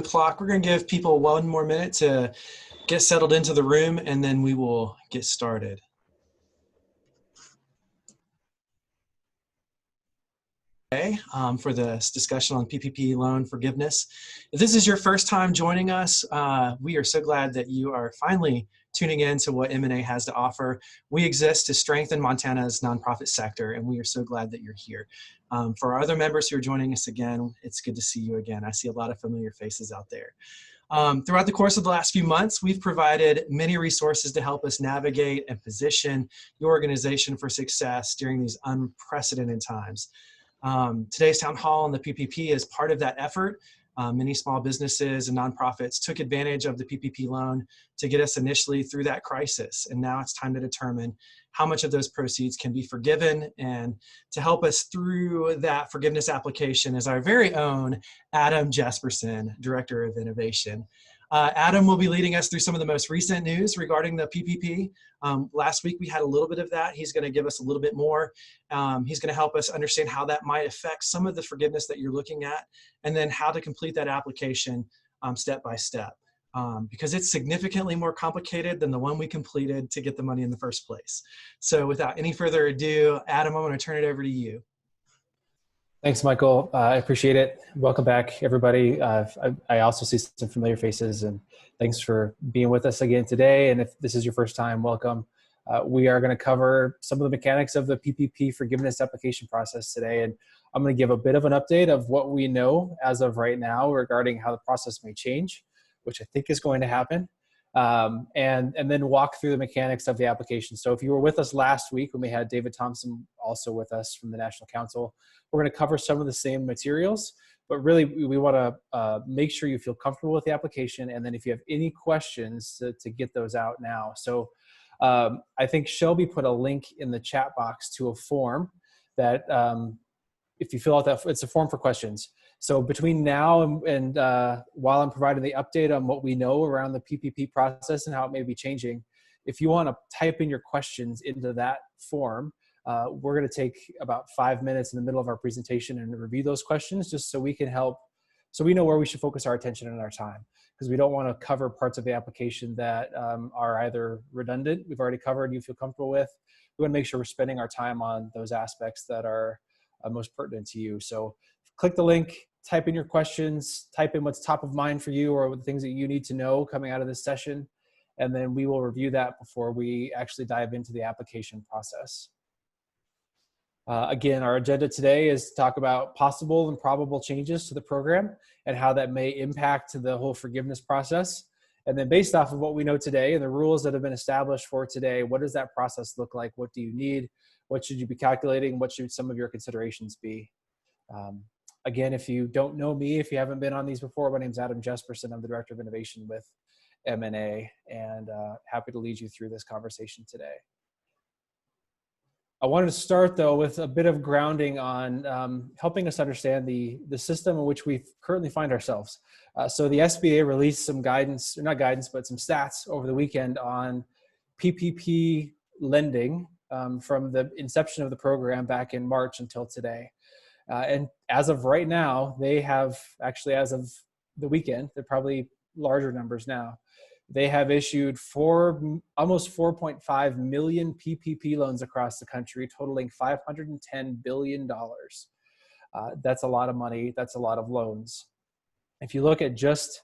clock. We're going to give people 1 more minute to get settled into the room, and then we will get started. For this discussion on PPP loan forgiveness. If this is your first time joining us, we are so glad that you are finally tuning in to what MNA has to offer. We exist to strengthen Montana's nonprofit sector, and we are so glad that you're here. For our other members who are joining us again, it's good to see you again. I see a lot of familiar faces out there. Throughout the course of the last few months, we've provided many resources to help us navigate and position your organization for success during these unprecedented times. Today's town hall on the PPP is part of that effort. Many small businesses and nonprofits took advantage of the PPP loan to get us initially through that crisis. And now it's time to determine how much of those proceeds can be forgiven. And to help us through that forgiveness application is our very own Adam Jesperson, Director of Innovation. Adam will be leading us through some of the most recent news regarding the PPP. Last week we had a little bit of that. He's going to give us a little bit more. He's going to help us understand how that might affect some of the forgiveness that you're looking at, and then how to complete that application step by step, because it's significantly more complicated than the one we completed to get the money in the first place. So without any further ado, Adam, I'm going to turn it over to you. Thanks, Michael. I appreciate it. Welcome back, everybody. I also see some familiar faces, and thanks for being with us again today. And if this is your first time, welcome. We are going to cover some of the mechanics of the PPP forgiveness application process today. And I'm going to give a bit of an update of what we know as of right now regarding how the process may change, which I think is going to happen. And then walk through the mechanics of the application. So if you were with us last week when we had David Thompson also with us from the National Council, we're going to cover some of the same materials, but really we want to make sure you feel comfortable with the application. And then if you have any questions to get those out now. So I think Shelby put a link in the chat box to a form that if you fill out that, it's a form for questions. So between now and while I'm providing the update on what we know around the PPP process and how it may be changing, if you want to type in your questions into that form, we're going to take about 5 minutes in the middle of our presentation and review those questions just so we can help, so we know where we should focus our attention and our time, because we don't want to cover parts of the application that are either redundant, we've already covered, you feel comfortable with. We want to make sure we're spending our time on those aspects that are most pertinent to you. So click the link, type in your questions, type in what's top of mind for you or the things that you need to know coming out of this session, and then we will review that before we actually dive into the application process. Again, our agenda today is to talk about possible and probable changes to the program and how that may impact the whole forgiveness process. And then based off of what we know today and the rules that have been established for today, what does that process look like? What do you need? What should you be calculating? What should some of your considerations be? Again, if you don't know me, if you haven't been on these before, my name is Adam Jesperson. I'm the Director of Innovation with MNA, and happy to lead you through this conversation today. I wanted to start, though, with a bit of grounding on helping us understand the system in which we currently find ourselves. So the SBA released some guidance, or not guidance, but some stats over the weekend on PPP lending from the inception of the program back in March until today. And as of right now, they have actually, as of the weekend, they're probably larger numbers now. They have issued almost 4.5 million PPP loans across the country, totaling $510 billion. That's a lot of money. That's a lot of loans. If you look at just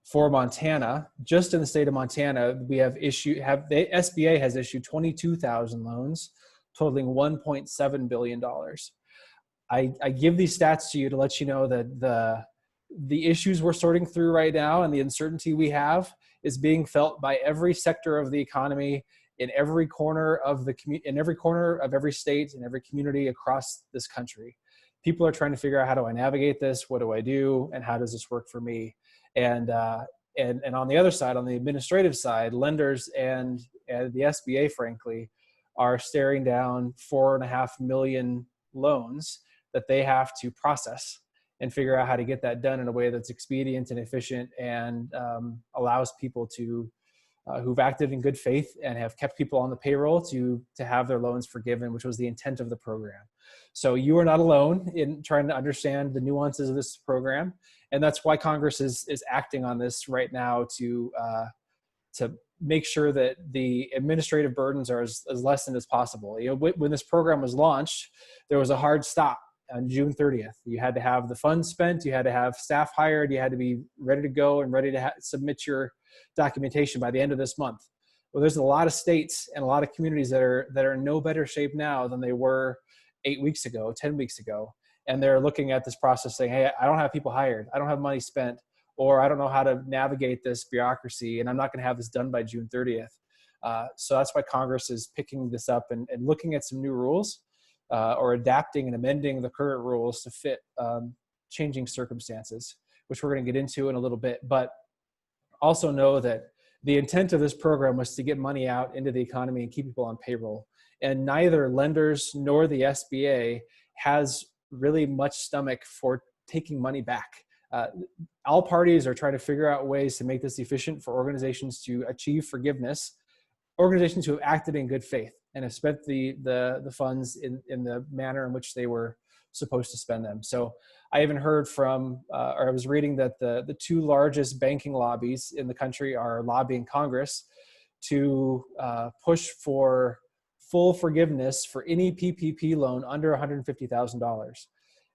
for Montana, just in the state of Montana, we have the SBA has issued 22,000 loans, totaling $1.7 billion. I give these stats to you to let you know that the issues we're sorting through right now and the uncertainty we have is being felt by every sector of the economy in every corner of every state and every community across this country. People are trying to figure out, how do I navigate this? What do I do? And how does this work for me? And on the other side, on the administrative side, lenders and the SBA, frankly, are staring down 4.5 million loans that they have to process and figure out how to get that done in a way that's expedient and efficient and allows people to who've acted in good faith and have kept people on the payroll to have their loans forgiven, which was the intent of the program. So you are not alone in trying to understand the nuances of this program. And that's why Congress is acting on this right now to make sure that the administrative burdens are as lessened as possible. You know, when this program was launched, there was a hard stop on June 30th. You had to have the funds spent, you had to have staff hired, you had to be ready to go and ready to submit your documentation by the end of this month. Well, there's a lot of states and a lot of communities that are in no better shape now than they were 8 weeks ago, 10 weeks ago. And they're looking at this process saying, hey, I don't have people hired, I don't have money spent, or I don't know how to navigate this bureaucracy, and I'm not going to have this done by June 30th. So that's why Congress is picking this up and looking at some new rules, or adapting and amending the current rules to fit changing circumstances, which we're going to get into in a little bit. But also know that the intent of this program was to get money out into the economy and keep people on payroll. And neither lenders nor the SBA has really much stomach for taking money back. All parties are trying to figure out ways to make this efficient for organizations to achieve forgiveness, organizations who have acted in good faith and have spent the funds in the manner in which they were supposed to spend them. So I even heard from, or I was reading that the two largest banking lobbies in the country are lobbying Congress to push for full forgiveness for any PPP loan under $150,000,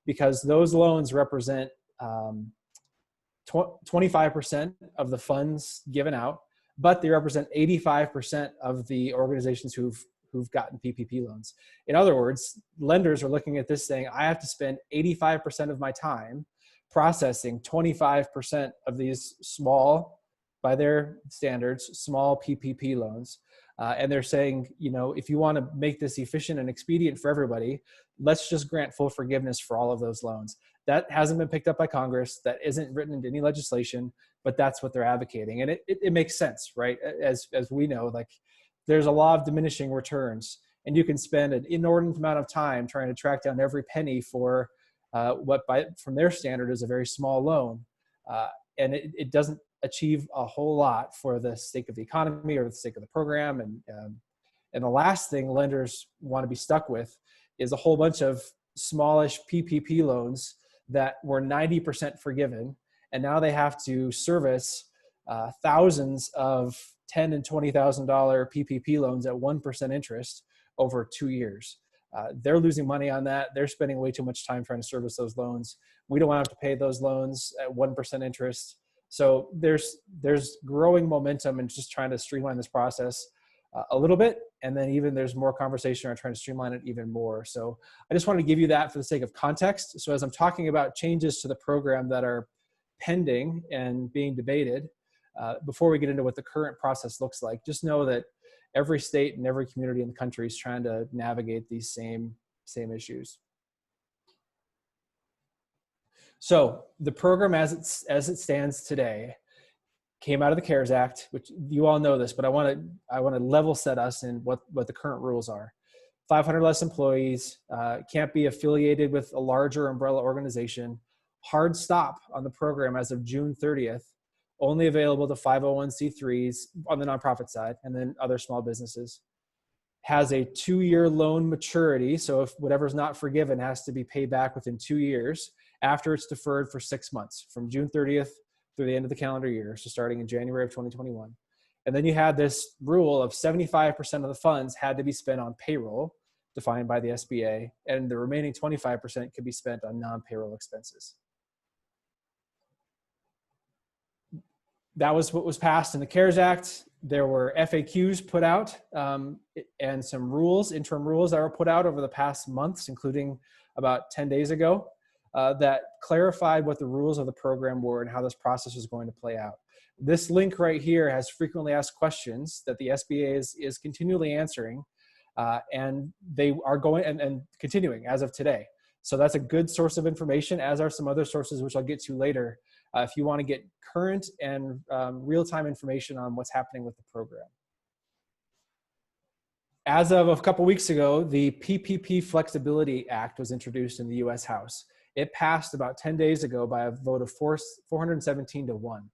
because those loans represent 25% of the funds given out, but they represent 85% of the organizations who've gotten PPP loans. In other words, lenders are looking at this saying, I have to spend 85% of my time processing 25% of these small, by their standards, small PPP loans. And they're saying, you know, if you want to make this efficient and expedient for everybody, let's just grant full forgiveness for all of those loans. That hasn't been picked up by Congress. That isn't written into any legislation, but that's what they're advocating. And it makes sense, right? As we know, like, there's a law of diminishing returns, and you can spend an inordinate amount of time trying to track down every penny for from their standard is a very small loan. And it doesn't achieve a whole lot for the sake of the economy or the sake of the program. And the last thing lenders want to be stuck with is a whole bunch of smallish PPP loans that were 90% forgiven, and now they have to service thousands of $10,000 and $20,000 PPP loans at 1% interest over 2 years. They're losing money on that. They're spending way too much time trying to service those loans. We don't want to have to pay those loans at 1% interest. So there's growing momentum and just trying to streamline this process a little bit. And then even there's more conversation around trying to streamline it even more. So I just wanted to give you that for the sake of context. So as I'm talking about changes to the program that are pending and being debated, before we get into what the current process looks like, just know that every state and every community in the country is trying to navigate these same issues. So the program as it stands today came out of the CARES Act, which you all know this, but I want to level set us in what the current rules are. 500 less employees, can't be affiliated with a larger umbrella organization. Hard stop on the program as of June 30th, only available to 501c3s on the nonprofit side, and then other small businesses. Has a 2-year loan maturity, so if whatever's not forgiven has to be paid back within 2 years after it's deferred for 6 months, from June 30th through the end of the calendar year, so starting in January of 2021. And then you had this rule of 75% of the funds had to be spent on payroll, defined by the SBA, and the remaining 25% could be spent on non-payroll expenses. That was what was passed in the CARES Act. There were FAQs put out and some rules, interim rules that were put out over the past months, including about 10 days ago, that clarified what the rules of the program were and how this process is going to play out. This link right here has frequently asked questions that the SBA is continually answering, and they are going and continuing as of today. So that's a good source of information, as are some other sources, which I'll get to later, if you want to get current and real-time information on what's happening with the program. As of a couple weeks ago, the PPP Flexibility Act was introduced in the US House. It passed about 10 days ago by a vote of 417 to 1.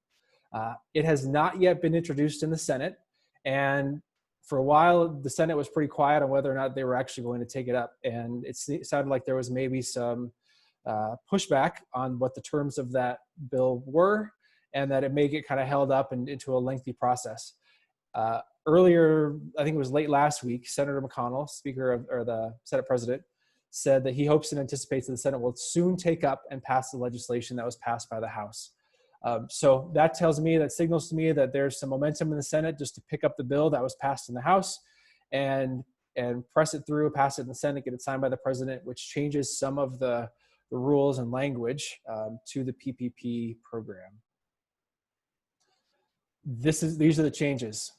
It has not yet been introduced in the Senate, and For a while, the Senate was pretty quiet on whether or not they were actually going to take it up. And it sounded like there was maybe some pushback on what the terms of that bill were, and that it may get kind of held up into a lengthy process. Earlier, I think it was late last week, Senator McConnell, or the Senate President, said that he hopes and anticipates that the Senate will soon take up and pass the legislation that was passed by the House. So that signals to me that there's some momentum in the Senate just to pick up the bill that was passed in the House and press it through, pass it in the Senate, get it signed by the President, which changes some of the rules and language to the PPP program. These are the changes.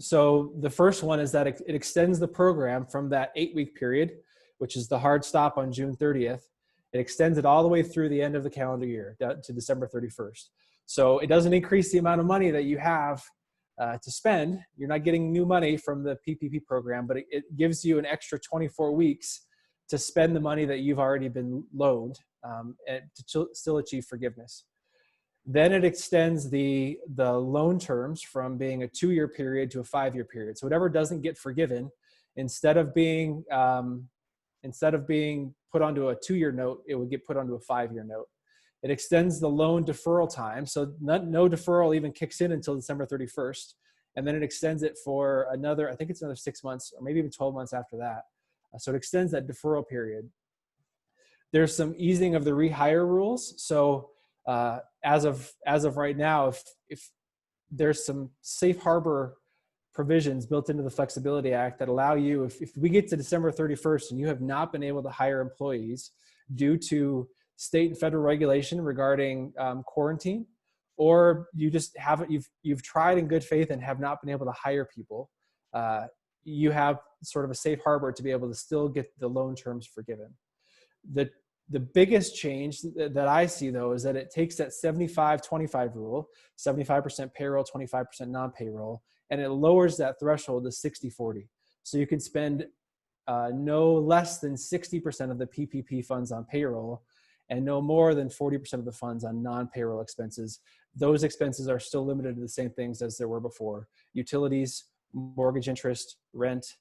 So the first one is that it extends the program from that 8-week period, which is the hard stop on June 30th. It extends it all the way through the end of the calendar year to December 31st. So it doesn't increase the amount of money that you have to spend. You're not getting new money from the PPP program, but it gives you an extra 24 weeks to spend the money that you've already been loaned and to still achieve forgiveness. Then it extends the loan terms from being a 2-year period to a 5-year period. So whatever doesn't get forgiven, instead of being put onto a 2-year note, it would get put onto a 5-year note. It extends the loan deferral time, so no deferral even kicks in until December 31st, and then it extends it for another, I think it's another 6 months, or maybe even 12 months after that. So it extends that deferral period. There's some easing of the rehire rules. So as of right now, if there's some safe harbor provisions built into the Flexibility Act that allow you, if we get to December 31st and you have not been able to hire employees due to state and federal regulation regarding quarantine, or you just haven't, you've tried in good faith and have not been able to hire people, you have sort of a safe harbor to be able to still get the loan terms forgiven. The biggest change that I see, though, is that it takes that 75-25 rule, 75% payroll, 25% non-payroll, and it lowers that threshold to 60-40. So you can spend no less than 60% of the PPP funds on payroll and no more than 40% of the funds on non-payroll expenses. Those expenses are still limited to the same things as there were before: utilities, mortgage interest, rent.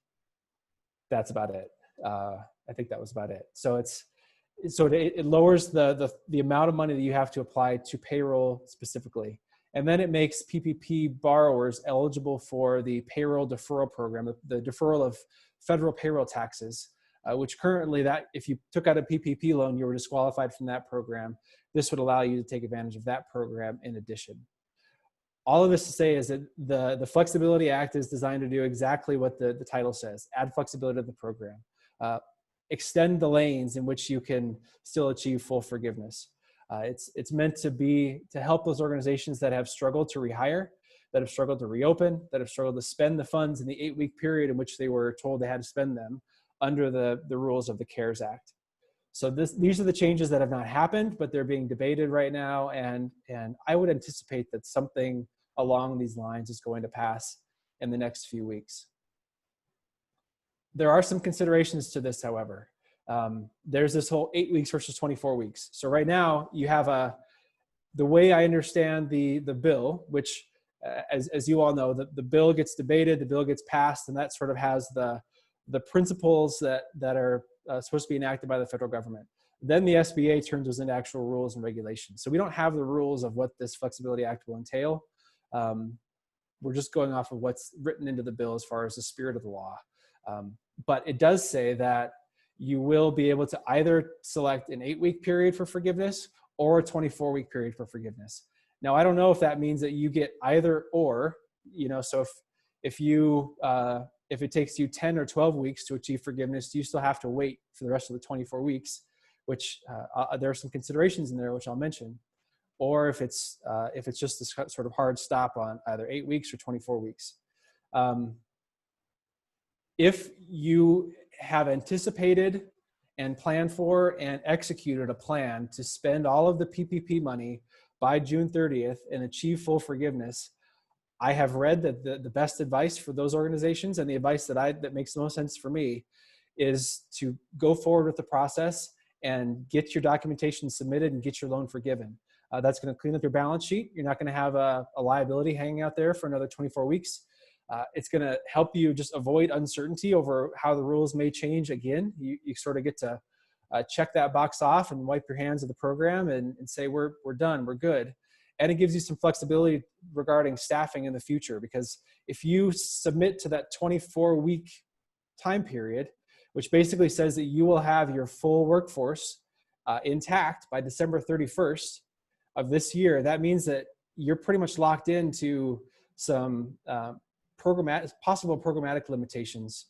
That's about it. I think that was about it. So it lowers the amount of money that you have to apply to payroll specifically. And then it makes PPP borrowers eligible for the payroll deferral program, the deferral of federal payroll taxes, which currently, that if you took out a PPP loan, you were disqualified from that program. This would allow you to take advantage of that program in addition. All of this to say is that the Flexibility Act is designed to do exactly what the title says: add flexibility to the program. Extend the lanes in which you can still achieve full forgiveness. It's meant to help those organizations that have struggled to rehire, that have struggled to reopen, that have struggled to spend the funds in the 8-week period in which they were told they had to spend them under the rules of the CARES Act. So these are the changes that have not happened, but they're being debated right now, and I would anticipate that something along these lines is going to pass in the next few weeks. There are some considerations to this, however. There's this whole 8 weeks versus 24 weeks. So right now you have the way I understand the bill, which as you all know, the bill gets debated, the bill gets passed, and that sort of has the principles that are supposed to be enacted by the federal government. Then the SBA turns those into actual rules and regulations. So we don't have the rules of what this Flexibility Act will entail. We're just going off of what's written into the bill as far as the spirit of the law. But it does say that you will be able to either select an 8-week period for forgiveness or a 24-week period for forgiveness. Now, I don't know if that means that you get either or, so if it takes you 10 or 12 weeks to achieve forgiveness, you still have to wait for the rest of the 24 weeks, which there are some considerations in there, which I'll mention. Or if it's just this sort of hard stop on either 8 weeks or 24 weeks. If you have anticipated and planned for and executed a plan to spend all of the PPP money by June 30th and achieve full forgiveness, I have read that the best advice for those organizations, and the advice that makes the most sense for me, is to go forward with the process and get your documentation submitted and get your loan forgiven. That's going to clean up your balance sheet. You're not going to have a liability hanging out there for another 24 weeks. It's going to help you just avoid uncertainty over how the rules may change again. You sort of get to check that box off and wipe your hands of the program and say, we're done, we're good. And it gives you some flexibility regarding staffing in the future, because if you submit to that 24-week time period, which basically says that you will have your full workforce intact by December 31st of this year, that means that you're pretty much locked into some possible programmatic limitations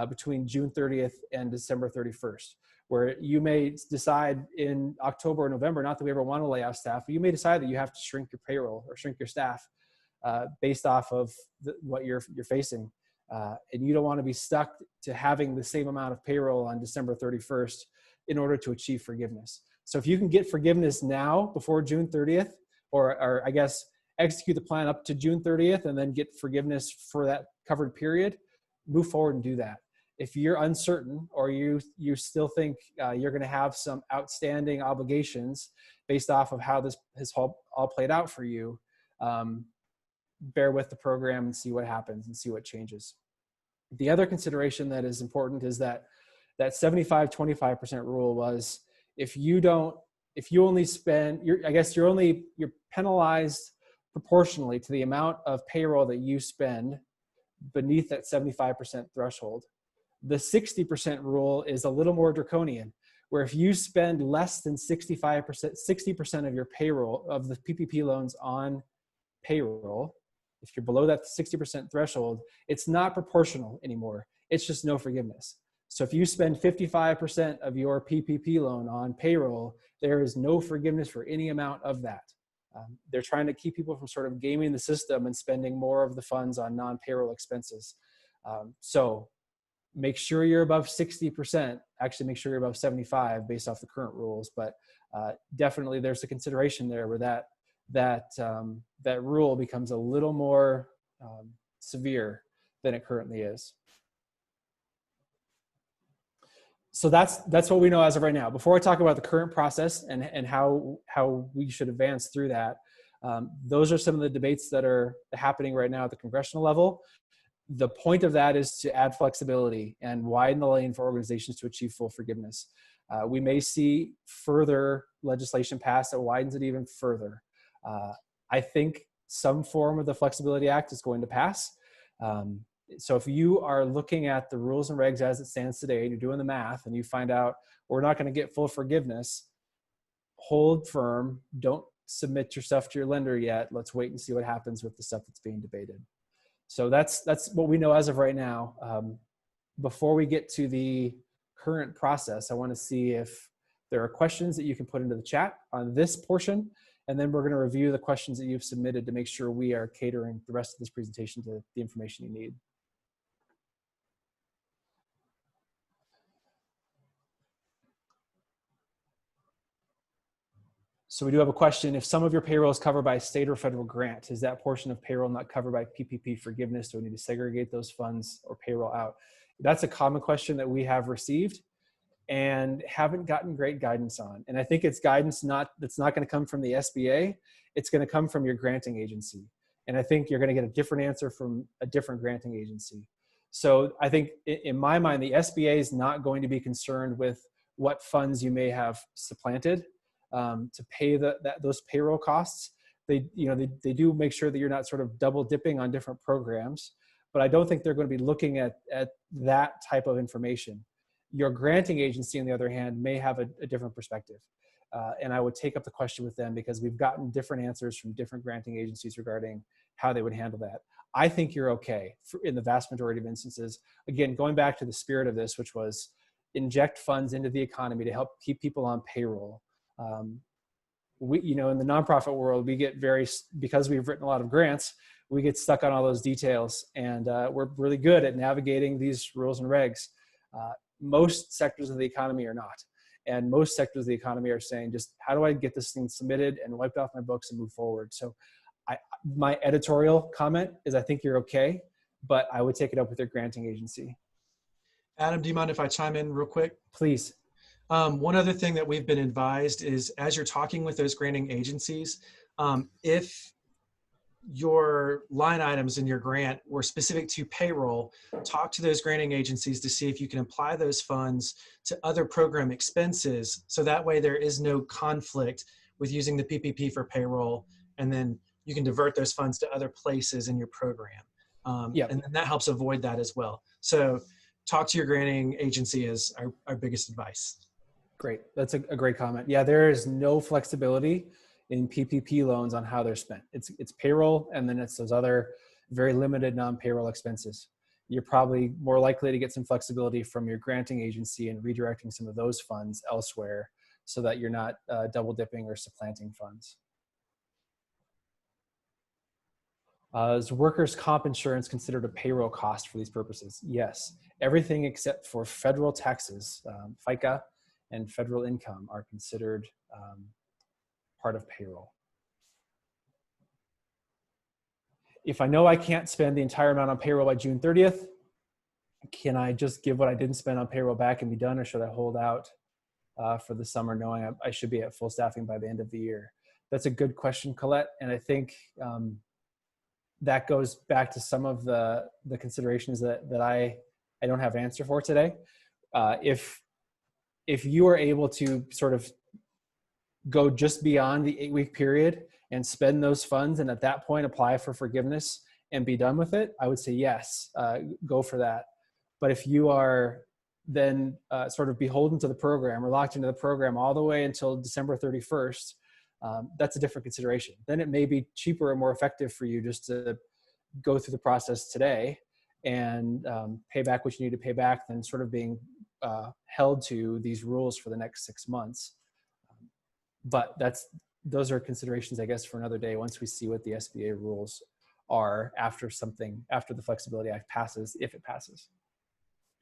between June 30th and December 31st, where you may decide in October or November, not that we ever want to lay off staff, but you may decide that you have to shrink your payroll or shrink your staff based off of what you're facing. And you don't want to be stuck to having the same amount of payroll on December 31st in order to achieve forgiveness. So if you can get forgiveness now before June 30th, or I guess execute the plan up to June 30th and then get forgiveness for that covered period, move forward and do that. If you're uncertain, or you still think you're going to have some outstanding obligations based off of how this has all played out for you, bear with the program and see what happens and see what changes. The other consideration that is important is that 75-25% rule was, if you only spend, you're penalized proportionally to the amount of payroll that you spend beneath that 75% threshold. The 60% rule is a little more draconian, where if you spend less than 60% of your payroll, of the PPP loans on payroll, if you're below that 60% threshold, it's not proportional anymore. It's just no forgiveness. So if you spend 55% of your PPP loan on payroll, there is no forgiveness for any amount of that. They're trying to keep people from sort of gaming the system and spending more of the funds on non-payroll expenses. So make sure you're above 60%. Actually, make sure you're above 75 based off the current rules. But definitely there's a consideration there where that rule becomes a little more severe than it currently is. So that's what we know as of right now. Before I talk about the current process and how we should advance through that, those are some of the debates that are happening right now at the congressional level. The point of that is to add flexibility and widen the lane for organizations to achieve full forgiveness. We may see further legislation passed that widens it even further. I think some form of the Flexibility Act is going to pass. So if you are looking at the rules and regs as it stands today, and you're doing the math and you find out we're not going to get full forgiveness, hold firm. Don't submit your stuff to your lender yet. Let's wait and see what happens with the stuff that's being debated. So that's what we know as of right now. Before we get to the current process, I want to see if there are questions that you can put into the chat on this portion, and then we're going to review the questions that you've submitted to make sure we are catering the rest of this presentation to the information you need. So we do have a question. If some of your payroll is covered by a state or federal grant, is that portion of payroll not covered by PPP forgiveness? Do we need to segregate those funds or payroll out? That's a common question that we have received and haven't gotten great guidance on. And I think it's guidance that's not going to come from the SBA. It's going to come from your granting agency. And I think you're going to get a different answer from a different granting agency. So I think in my mind, the SBA is not going to be concerned with what funds you may have supplanted to pay those payroll costs. They do make sure that you're not sort of double dipping on different programs, but I don't think they're going to be looking at that type of information. Your granting agency, on the other hand, may have a different perspective. And I would take up the question with them, because we've gotten different answers from different granting agencies regarding how they would handle that. I think you're okay in the vast majority of instances. Again, going back to the spirit of this, which was inject funds into the economy to help keep people on payroll. We, in the nonprofit world, we get because we've written a lot of grants, we get stuck on all those details, and we're really good at navigating these rules and regs. Most sectors of the economy are not. And most sectors of the economy are saying, just how do I get this thing submitted and wiped off my books and move forward? So my editorial comment is, I think you're okay, but I would take it up with your granting agency. Adam, do you mind if I chime in real quick? Please. One other thing that we've been advised is, as you're talking with those granting agencies, if your line items in your grant were specific to payroll, talk to those granting agencies to see if you can apply those funds to other program expenses. So that way there is no conflict with using the PPP for payroll, and then you can divert those funds to other places in your program. Yep. And then that helps avoid that as well. So talk to your granting agency is our biggest advice. Great. That's a great comment. Yeah, there is no flexibility in PPP loans on how they're spent. It's payroll, and then it's those other very limited non-payroll expenses. You're probably more likely to get some flexibility from your granting agency and redirecting some of those funds elsewhere so that you're not double dipping or supplanting funds. Is workers' comp insurance considered a payroll cost for these purposes? Yes. Everything except for federal taxes, FICA, and federal income are considered part of payroll. If I know I can't spend the entire amount on payroll by June 30th, can I just give what I didn't spend on payroll back and be done, or should I hold out for the summer knowing I should be at full staffing by the end of the year? That's a good question, Colette, and I think that goes back to some of the considerations that I don't have an answer for today. If you are able to sort of go just beyond the 8-week period and spend those funds, and at that point apply for forgiveness and be done with it, I would say yes, go for that. But if you are then sort of beholden to the program or locked into the program all the way until December 31st, that's a different consideration. Then it may be cheaper and more effective for you just to go through the process today and pay back what you need to pay back than sort of being held to these rules for the next 6 months. But those are considerations, I guess, for another day once we see what the SBA rules are after the Flexibility Act passes, if it passes.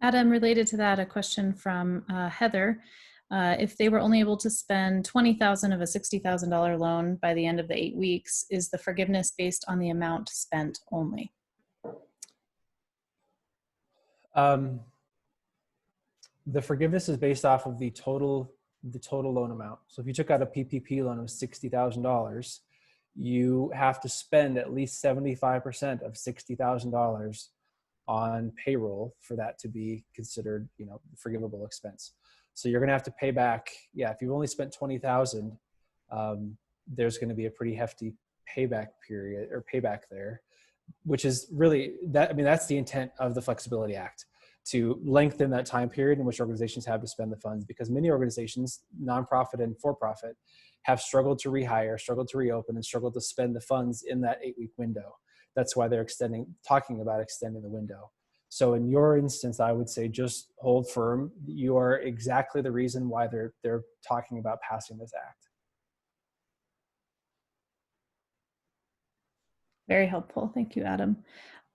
Adam, related to that, a question from Heather. If they were only able to spend $20,000 of a $60,000 loan by the end of the 8 weeks, is the forgiveness based on the amount spent only? The forgiveness is based off of the total loan amount. So if you took out a PPP loan of $60,000, you have to spend at least 75% of $60,000 on payroll for that to be considered, forgivable expense. So you're going to have to pay back. Yeah, if you've only spent $20,000, there's going to be a pretty hefty payback period or payback there, which is really that. I mean, that's the intent of the Flexibility Act, to lengthen that time period in which organizations have to spend the funds, because many organizations, nonprofit and for-profit, have struggled to rehire, struggled to reopen, and struggled to spend the funds in that 8-week window. That's why they're talking about extending the window. So in your instance, I would say just hold firm. You are exactly the reason why they're talking about passing this act. Very helpful. Thank you, Adam.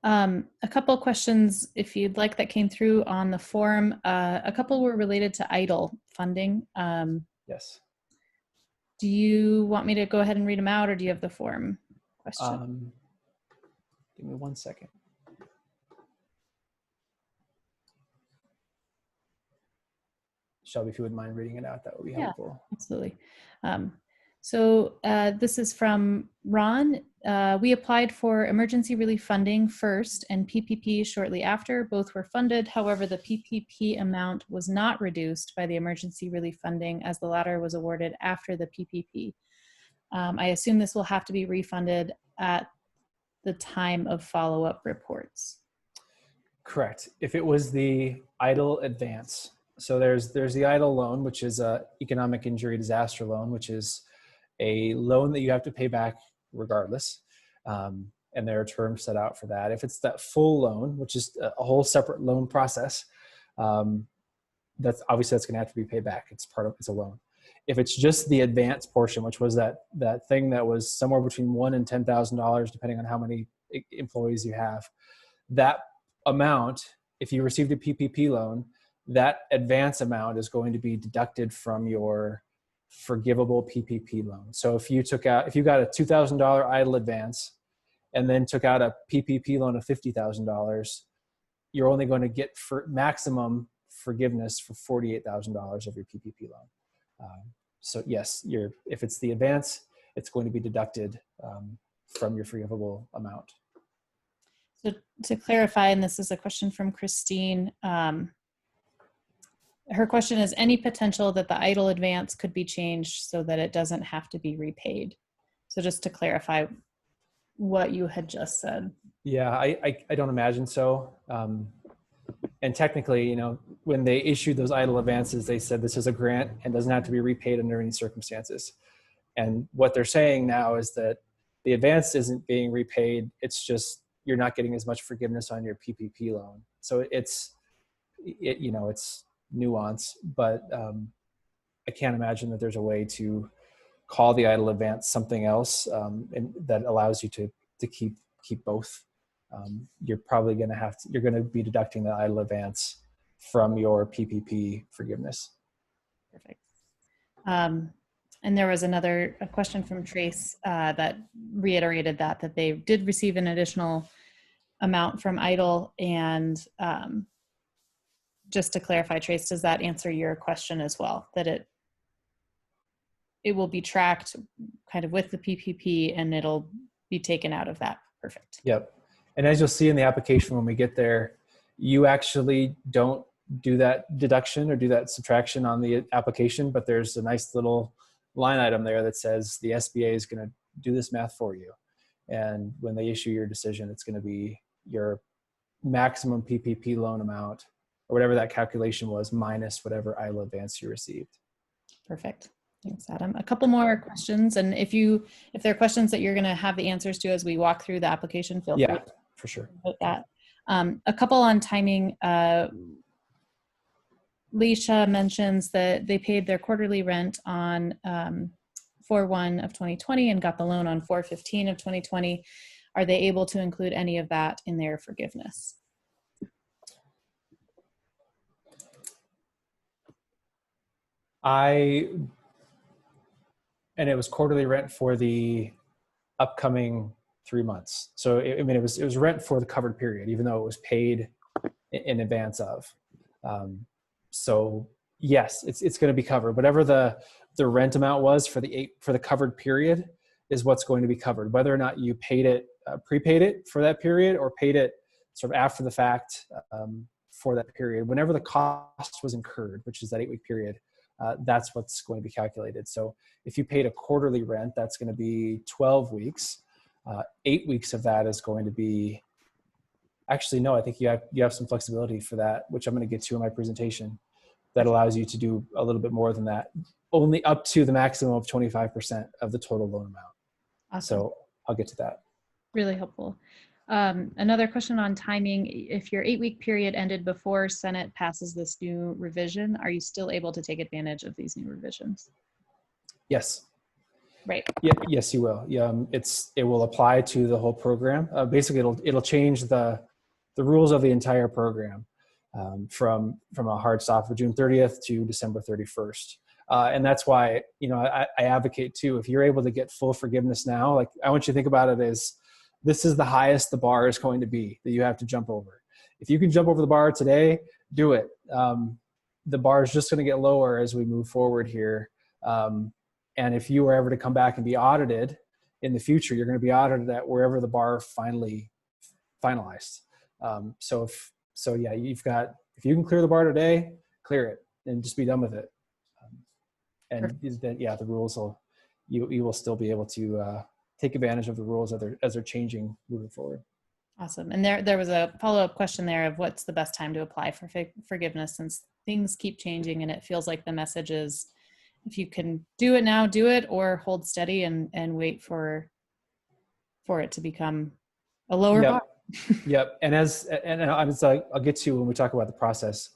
A couple of questions, if you'd like, that came through on the forum. A couple were related to EIDL funding. Yes. Do you want me to go ahead and read them out, or do you have the form question? Give me 1 second. Shelby, if you wouldn't mind reading it out, that would be helpful. Yeah, absolutely. So this is from Ron. We applied for emergency relief funding first and PPP shortly after. Both were funded. However, the PPP amount was not reduced by the emergency relief funding, as the latter was awarded after the PPP. I assume this will have to be refunded at the time of follow-up reports. Correct. If it was the EIDL advance. So there's the EIDL loan, which is a economic injury disaster loan, which is a loan that you have to pay back regardless. And there are terms set out for that. If it's that full loan, which is a whole separate loan process, that's going to have to be paid back. It's a loan. If it's just the advance portion, which was that thing that was somewhere between $1,000 and $10,000, depending on how many employees you have, that amount, if you received a PPP loan, that advance amount is going to be deducted from your forgivable PPP loan. So if you got a $2,000 EIDL advance and then took out a PPP loan of $50,000, you're only going to get maximum forgiveness for $48,000 of your PPP loan. So yes, if it's the advance, it's going to be deducted from your forgivable amount. So to clarify, and this is a question from Christine, her question is, any potential that the idle advance could be changed so that it doesn't have to be repaid? So just to clarify what you had just said. Yeah, I don't imagine so. And technically, you know, when they issued those idle advances, they said this is a grant and doesn't have to be repaid under any circumstances. And what they're saying now is that the advance isn't being repaid. It's just you're not getting as much forgiveness on your PPP loan. So it's nuance, but I can't imagine that there's a way to call the idle advance something else and that allows you to keep both. You're probably going to you're going to be deducting the idle advance from your PPP forgiveness. Perfect. And there was a question from Trace that reiterated that they did receive an additional amount from idle. And just to clarify, Trace, does that answer your question as well? That it will be tracked kind of with the PPP and it'll be taken out of that. Perfect. Yep. And as you'll see in the application when we get there, you actually don't do that deduction or do that subtraction on the application, but there's a nice little line item there that says the SBA is going to do this math for you. And when they issue your decision, it's going to be your maximum PPP loan amount or whatever that calculation was minus whatever idle advance you received. Perfect. Thanks, Adam. A couple more questions. And if there are questions that you're going to have the answers to as we walk through the application, feel free for sure. About that. A couple on timing. Leisha mentions that they paid their quarterly rent on 4/1 of 2020 and got the loan on 4/15 of 2020. Are they able to include any of that in their forgiveness? And it was quarterly rent for the upcoming 3 months. So it was rent for the covered period, even though it was paid in advance of. So yes, it's going to be covered. Whatever the rent amount was for the covered period is what's going to be covered. Whether or not you prepaid it for that period or paid it sort of after the fact for that period, whenever the cost was incurred, which is that 8-week period, that's what's going to be calculated. So if you paid a quarterly rent, that's going to be 12 weeks. 8 weeks of that is going to be, actually, no, I think you have some flexibility for that, which I'm going to get to in my presentation, that allows you to do a little bit more than that, only up to the maximum of 25% of the total loan amount. Awesome. So I'll get to that. Really helpful. Another question on timing. If your 8-week period ended before Senate passes this new revision, are you still able to take advantage of these new revisions? Yes. Right. Yeah, yes, you will. Yeah, it will apply to the whole program. Basically, it'll change the rules of the entire program from a hard stop of June 30th to December 31st. And that's why, I advocate too, if you're able to get full forgiveness now, like I want you to think about it as this is the highest the bar is going to be that you have to jump over. If you can jump over the bar today, do it. The bar is just going to get lower as we move forward here. And if you were ever to come back and be audited in the future, you're going to be audited at wherever the bar finally finalized. If you can clear the bar today, clear it and just be done with it. And then, the rules you will still be able to take advantage of the rules as they're changing moving forward. Awesome. And there was a follow-up question there of what's the best time to apply for forgiveness, since things keep changing and it feels like the message is, if you can do it now, do it, or hold steady and wait for it to become a lower bar. Yep. And I'll get to when we talk about the process.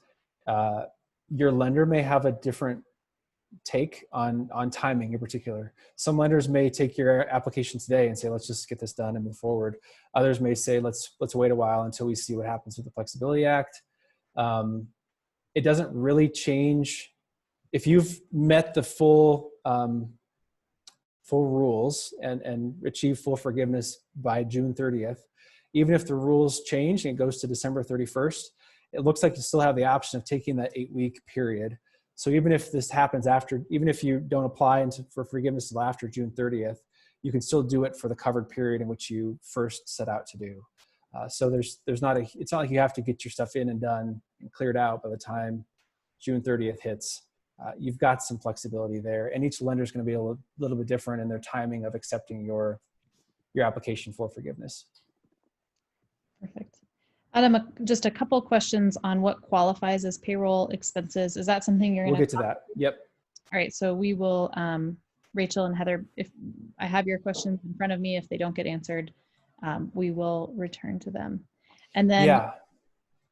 Your lender may have a different take on timing in particular. Some lenders may take your application today and say, let's just get this done and move forward. Others may say, let's wait a while until we see what happens with the Flexibility Act. It doesn't really change. If you've met the full rules and achieve full forgiveness by June 30th, even if the rules change and it goes to December 31st, it looks like you still have the option of taking that 8-week period. So even if this happens even if you don't apply for forgiveness until after June 30th, you can still do it for the covered period in which you first set out to do. So it's not like you have to get your stuff in and done and cleared out by the time June 30th hits. You've got some flexibility there, and each lender is going to be a little bit different in their timing of accepting your application for forgiveness. Perfect. Adam, just a couple questions on what qualifies as payroll expenses. Is that something you're going to? We'll get to that. Yep. All right. So we will, Rachel and Heather, if I have your questions in front of me, if they don't get answered, we will return to them. And then yeah.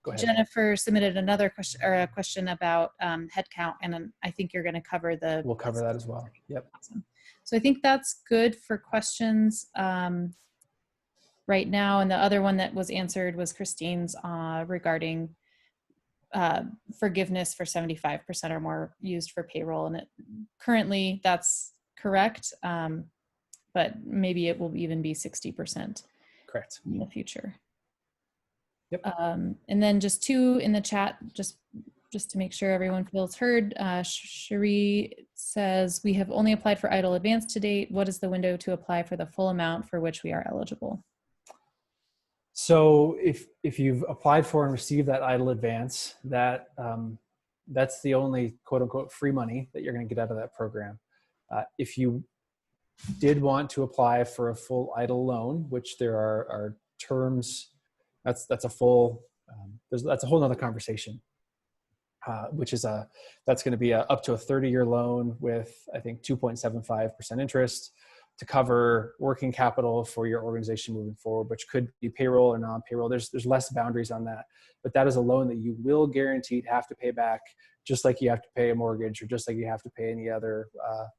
Go ahead. Jennifer submitted another question, or a question about headcount, and I think you're going to cover the. We'll cover that as well. Yep. Awesome. So I think that's good for questions right now. And the other one that was answered was Christine's regarding forgiveness for 75% or more used for payroll. And currently that's correct, but maybe it will even be 60%. Correct. In the future. Yep. And then just two in the chat, just to make sure everyone feels heard. Cherie says, we have only applied for EIDL advance to date. What is the window to apply for the full amount for which we are eligible? So if you've applied for and received that EIDL advance, that's the only quote unquote free money that you're going to get out of that program. If you did want to apply for a full EIDL loan, which there are terms, that's a full, that's a whole nother conversation. That's going to be up to a 30-year loan with, I think, 2.75% interest to cover working capital for your organization moving forward, which could be payroll or non-payroll. There's less boundaries on that, but that is a loan that you will guaranteed have to pay back, just like you have to pay a mortgage or just like you have to pay any other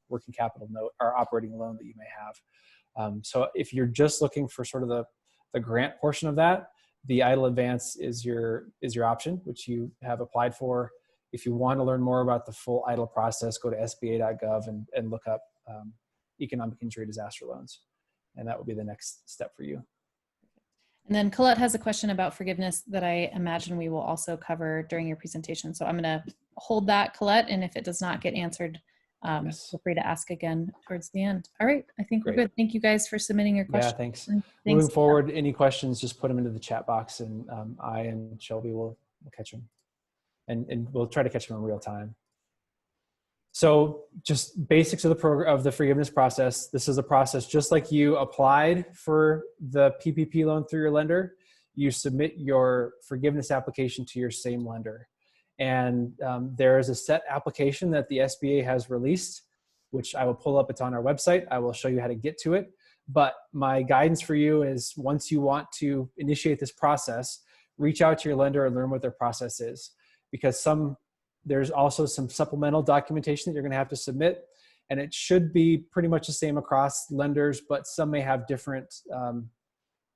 working capital note or operating loan that you may have. So if you're just looking for sort of the grant portion of that, the EIDL advance is your option, which you have applied for. If you want to learn more about the full EIDL process, go to sba.gov and look up economic injury disaster loans. And that will be the next step for you. And then Colette has a question about forgiveness that I imagine we will also cover during your presentation. So I'm going to hold that, Colette, and if it does not get answered, Yes. feel free to ask again towards the end. All right, I think Great. We're good. Thank you guys for submitting your questions. Yeah, thanks. Thanks. Moving forward, any questions, just put them into the chat box and I and Shelby will catch them. And we'll try to catch them in real time. So just basics of the program, of the forgiveness process. This is a process just like you applied for the PPP loan through your lender. You submit your forgiveness application to your same lender. And there is a set application that the SBA has released, which I will pull up. It's on our website. I will show you how to get to it. But my guidance for you is once you want to initiate this process, reach out to your lender and learn what their process is. Because there's also some supplemental documentation that you're going to have to submit, and it should be pretty much the same across lenders, but some may have different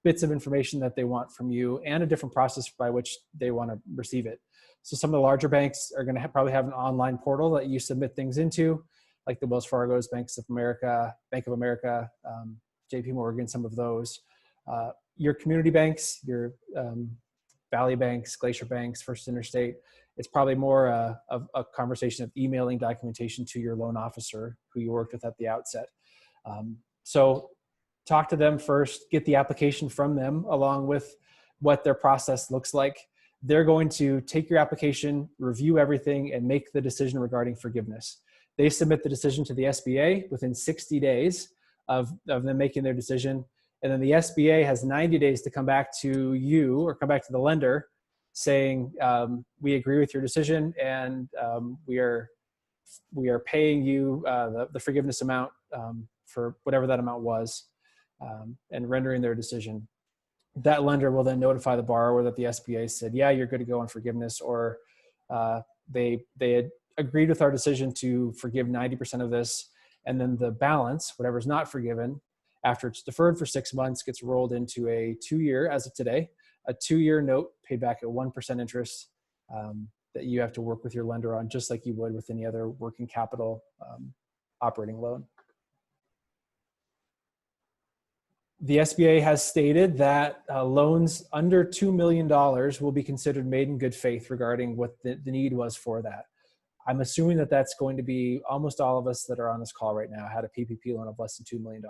bits of information that they want from you and a different process by which they want to receive it. So some of the larger banks are going to probably have an online portal that you submit things into, like the Wells Fargo's, Bank of America, JP Morgan, some of those. Your community banks, your Valley Banks, Glacier Banks, First Interstate, it's probably more of a conversation of emailing documentation to your loan officer who you worked with at the outset. So talk to them first, get the application from them along with what their process looks like. They're going to take your application, review everything, and make the decision regarding forgiveness. They submit the decision to the SBA within 60 days of them making their decision. And then the SBA has 90 days to come back to you or come back to the lender saying, we agree with your decision and we are paying you the forgiveness amount for whatever that amount was and rendering their decision. That lender will then notify the borrower that the SBA said, yeah, you're good to go on forgiveness, or they had agreed with our decision to forgive 90% of this, and then the balance, whatever's not forgiven, after it's deferred for 6 months, gets rolled into a 2-year, as of today, a 2-year note paid back at 1% interest that you have to work with your lender on, just like you would with any other working capital operating loan. The SBA has stated that loans under $2 million will be considered made in good faith regarding what the need was for that. I'm assuming that that's going to be almost all of us that are on this call right now had a PPP loan of less than $2 million.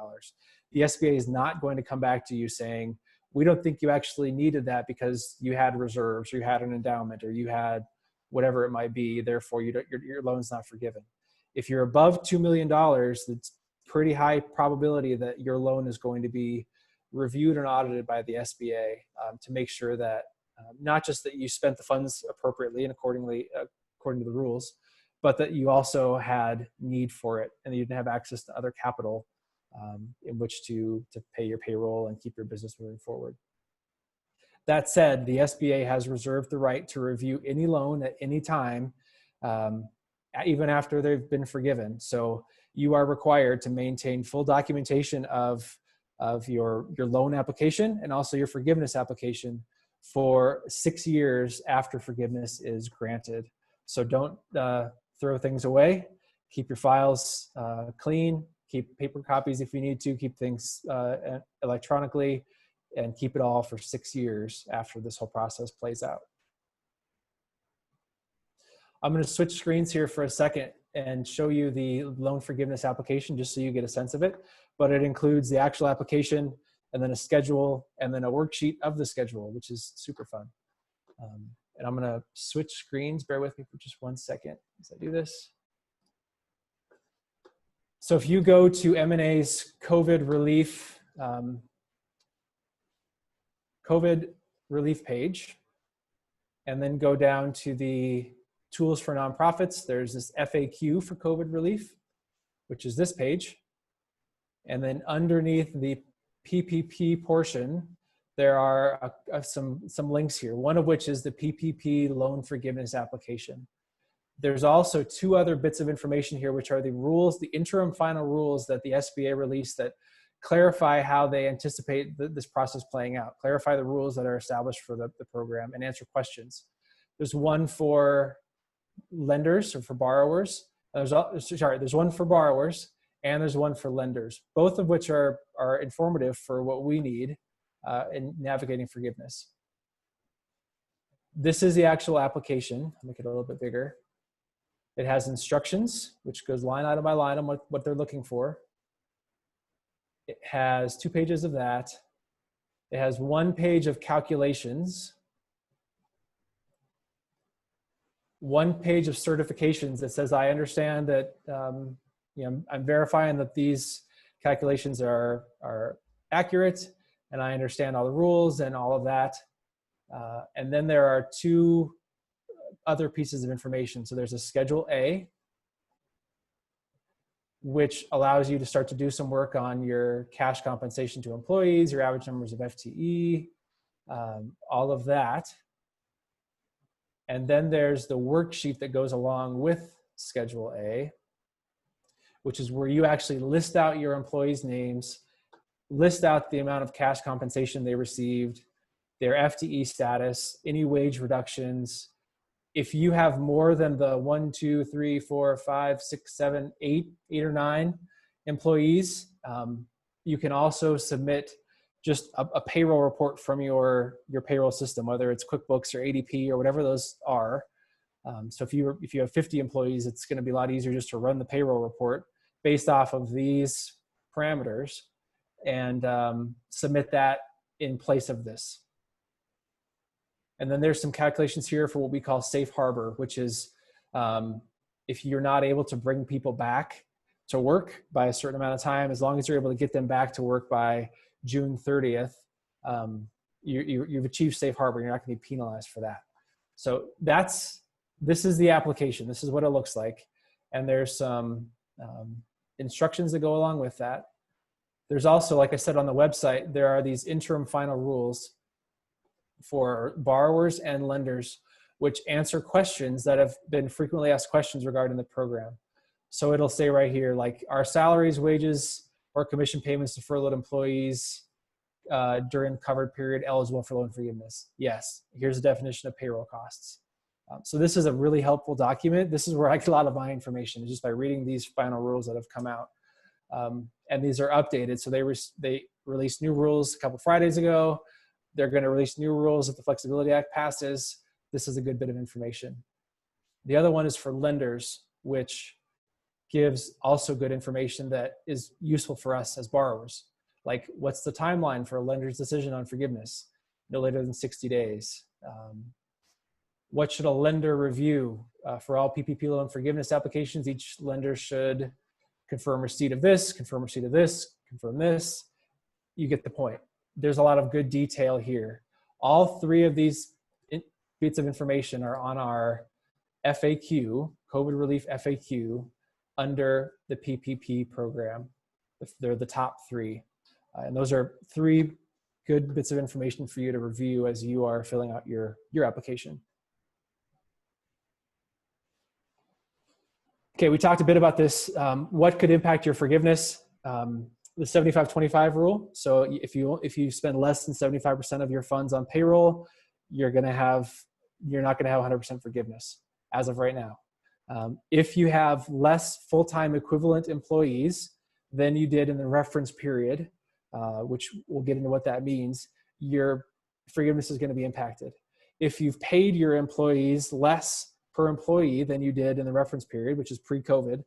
the SBA is not going to come back to you saying, we don't think you actually needed that because you had reserves, or you had an endowment, or you had whatever it might be, therefore your loan's not forgiven. If you're above $2 million, it's pretty high probability that your loan is going to be reviewed and audited by the SBA to make sure that not just that you spent the funds appropriately and accordingly, according to the rules, but that you also had need for it and that you didn't have access to other capital in which to pay your payroll and keep your business moving forward. That said, the SBA has reserved the right to review any loan at any time, even after they've been forgiven. So you are required to maintain full documentation of your loan application and also your forgiveness application for 6 years after forgiveness is granted. So don't throw things away. Keep your files clean. Keep paper copies if you need to. Keep things electronically, and keep it all for 6 years after this whole process plays out. I'm going to switch screens here for a second and show you the loan forgiveness application just so you get a sense of it. But it includes the actual application and then a schedule and then a worksheet of the schedule, which is super fun. And I'm going to switch screens. Bear with me for just 1 second as I do this. So if you go to MNA's COVID relief page, and then go down to the tools for nonprofits, there's this FAQ for COVID relief, which is this page. And then underneath the PPP portion, there are some links here, one of which is the PPP loan forgiveness application. There's also 2 other bits of information here, which are the rules, the interim final rules that the SBA released that clarify how they anticipate this process playing out, clarify the rules that are established for the program, and answer questions. There's one for lenders or for borrowers. There's one for borrowers and there's one for lenders, both of which are informative for what we need in navigating forgiveness. This is the actual application. I'll make it a little bit bigger. It has instructions, which goes line item by line on what they're looking for. It has 2 pages of that. It has 1 page of calculations, 1 page of certifications that says, I understand that I'm verifying that these calculations are accurate, and I understand all the rules and all of that. And then there are 2 other pieces of information. So there's a Schedule A, which allows you to start to do some work on your cash compensation to employees, your average numbers of FTE, all of that. And then there's the worksheet that goes along with Schedule A, which is where you actually list out your employees' names, list out the amount of cash compensation they received, their FTE status, any wage reductions. If you have more than the 1, 2, 3, 4, 5, 6, 7, 8 or 9 employees, you can also submit just a payroll report from your payroll system, whether it's QuickBooks or ADP or whatever those are. So if you have 50 employees, it's going to be a lot easier just to run the payroll report based off of these parameters and submit that in place of this. And then there's some calculations here for what we call safe harbor, which is if you're not able to bring people back to work by a certain amount of time, as long as you're able to get them back to work by June 30th, you've achieved safe harbor. You're not going to be penalized for that. So this is the application. This is what it looks like. And there's some instructions that go along with that. There's also, like I said on the website, there are these interim final rules for borrowers and lenders, which answer questions that have been frequently asked questions regarding the program. So it'll say right here, like, are salaries, wages, or commission payments to furloughed employees during the covered period eligible for loan forgiveness? Yes. Here's the definition of payroll costs. So this is a really helpful document. This is where I get a lot of my information, is just by reading these final rules that have come out. And these are updated. So they released new rules a couple Fridays ago. They're going to release new rules if the Flexibility Act passes. This is a good bit of information. The other one is for lenders, which gives also good information that is useful for us as borrowers. Like, what's the timeline for a lender's decision on forgiveness? No later than 60 days. What should a lender review for all PPP loan forgiveness applications? Each lender should confirm receipt of this, confirm receipt of this, confirm this. You get the point. There's a lot of good detail here. All three of these bits of information are on our FAQ, COVID relief FAQ, under the PPP program. They're the top three. And those are three good bits of information for you to review as you are filling out your application. Okay, we talked a bit about this. What could impact your forgiveness? The 75-25 rule. So if you spend less than 75% of your funds on payroll, you're not going to have 100% forgiveness as of right now. If you have less full-time equivalent employees than you did in the reference period, which we'll get into what that means, your forgiveness is going to be impacted. If you've paid your employees less per employee than you did in the reference period, which is pre-COVID,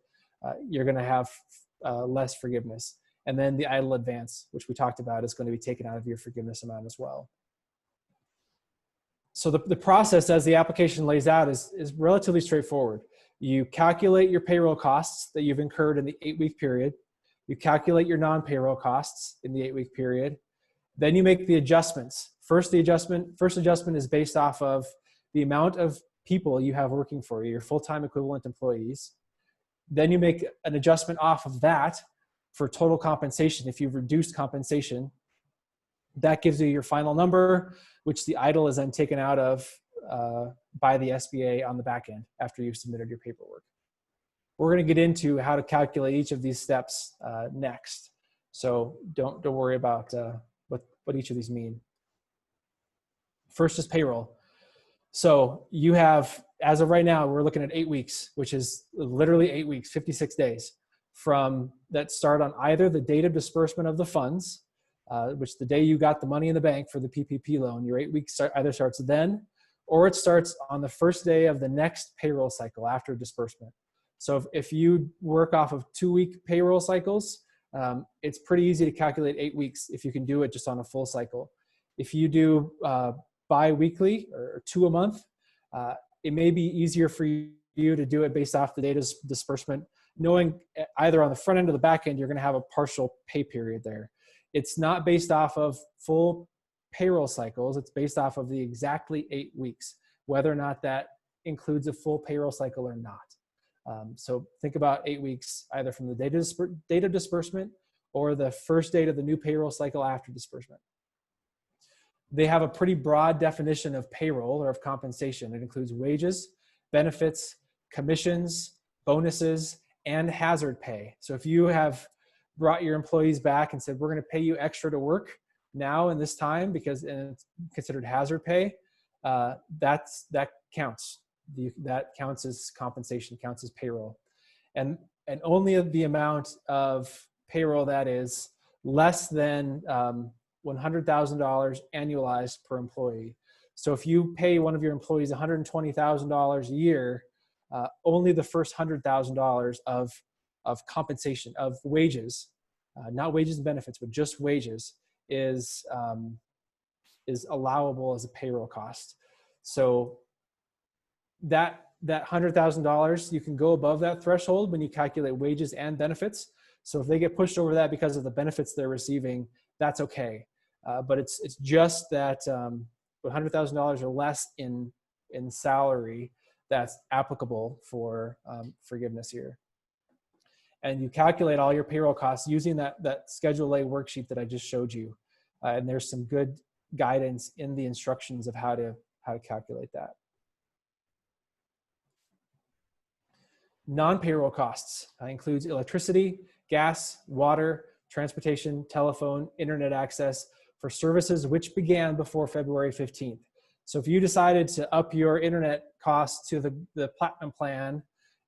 you're going to have less forgiveness. And then the idle advance, which we talked about, is going to be taken out of your forgiveness amount as well. So the process as the application lays out is relatively straightforward. You calculate your payroll costs that you've incurred in the 8-week period. You calculate your non-payroll costs in the 8-week period. Then you make the adjustments. First adjustment is based off of the amount of people you have working for you, your full-time equivalent employees. Then you make an adjustment off of that for total compensation. If you've reduced compensation, that gives you your final number, which the idle is then taken out of by the SBA on the back end after you've submitted your paperwork. We're going to get into how to calculate each of these steps next. So don't worry about what each of these mean. First is payroll. So you have, as of right now, we're looking at 8 weeks, which is literally 8 weeks, 56 days from that start on either the date of disbursement of the funds, which the day you got the money in the bank for the PPP loan, your 8 weeks either starts then, or it starts on the first day of the next payroll cycle after disbursement. So if you work off of 2-week payroll cycles, it's pretty easy to calculate 8 weeks if you can do it just on a full cycle. If you do bi-weekly or 2 a month, it may be easier for you to do it based off the date of disbursement, knowing either on the front end or the back end, you're going to have a partial pay period there. It's not based off of full payroll cycles. It's based off of the exactly 8 weeks, whether or not that includes a full payroll cycle or not. So think about 8 weeks, either from the date of disbursement or the first date of the new payroll cycle after disbursement. They have a pretty broad definition of payroll or of compensation. It includes wages, benefits, commissions, bonuses, and hazard pay. So if you have brought your employees back and said, we're going to pay you extra to work now in this time because it's considered hazard pay, that counts. That counts as compensation, counts as payroll. And only the amount of payroll that is less than $100,000 annualized per employee. So if you pay one of your employees $120,000 a year, only the first $100,000 of compensation, of wages, not wages and benefits, but just wages, is allowable as a payroll cost. So that $100,000, you can go above that threshold when you calculate wages and benefits. So if they get pushed over that because of the benefits they're receiving, that's okay. But it's just that $100,000 or less in salary that's applicable for forgiveness here. And you calculate all your payroll costs using that Schedule A worksheet that I just showed you. And there's some good guidance in the instructions of how to calculate that. Non-payroll costs includes electricity, gas, water, transportation, telephone, internet access for services which began before February 15th. So if you decided to up your internet costs to the Platinum plan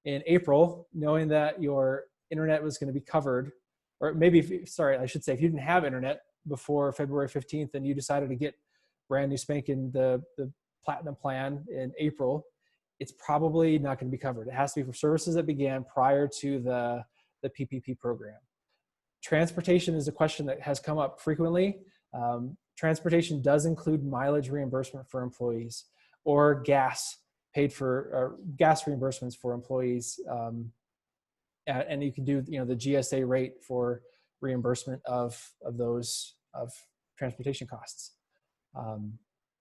in April, knowing that your internet was going to be covered, or maybe, I should say, if you didn't have internet before February 15th and you decided to get brand new spanking the Platinum plan in April, it's probably not going to be covered. It has to be for services that began prior to the PPP program. Transportation is a question that has come up frequently. Transportation does include mileage reimbursement for employees or gas paid for, gas reimbursements for employees. And you can do, the GSA rate for reimbursement of those transportation costs.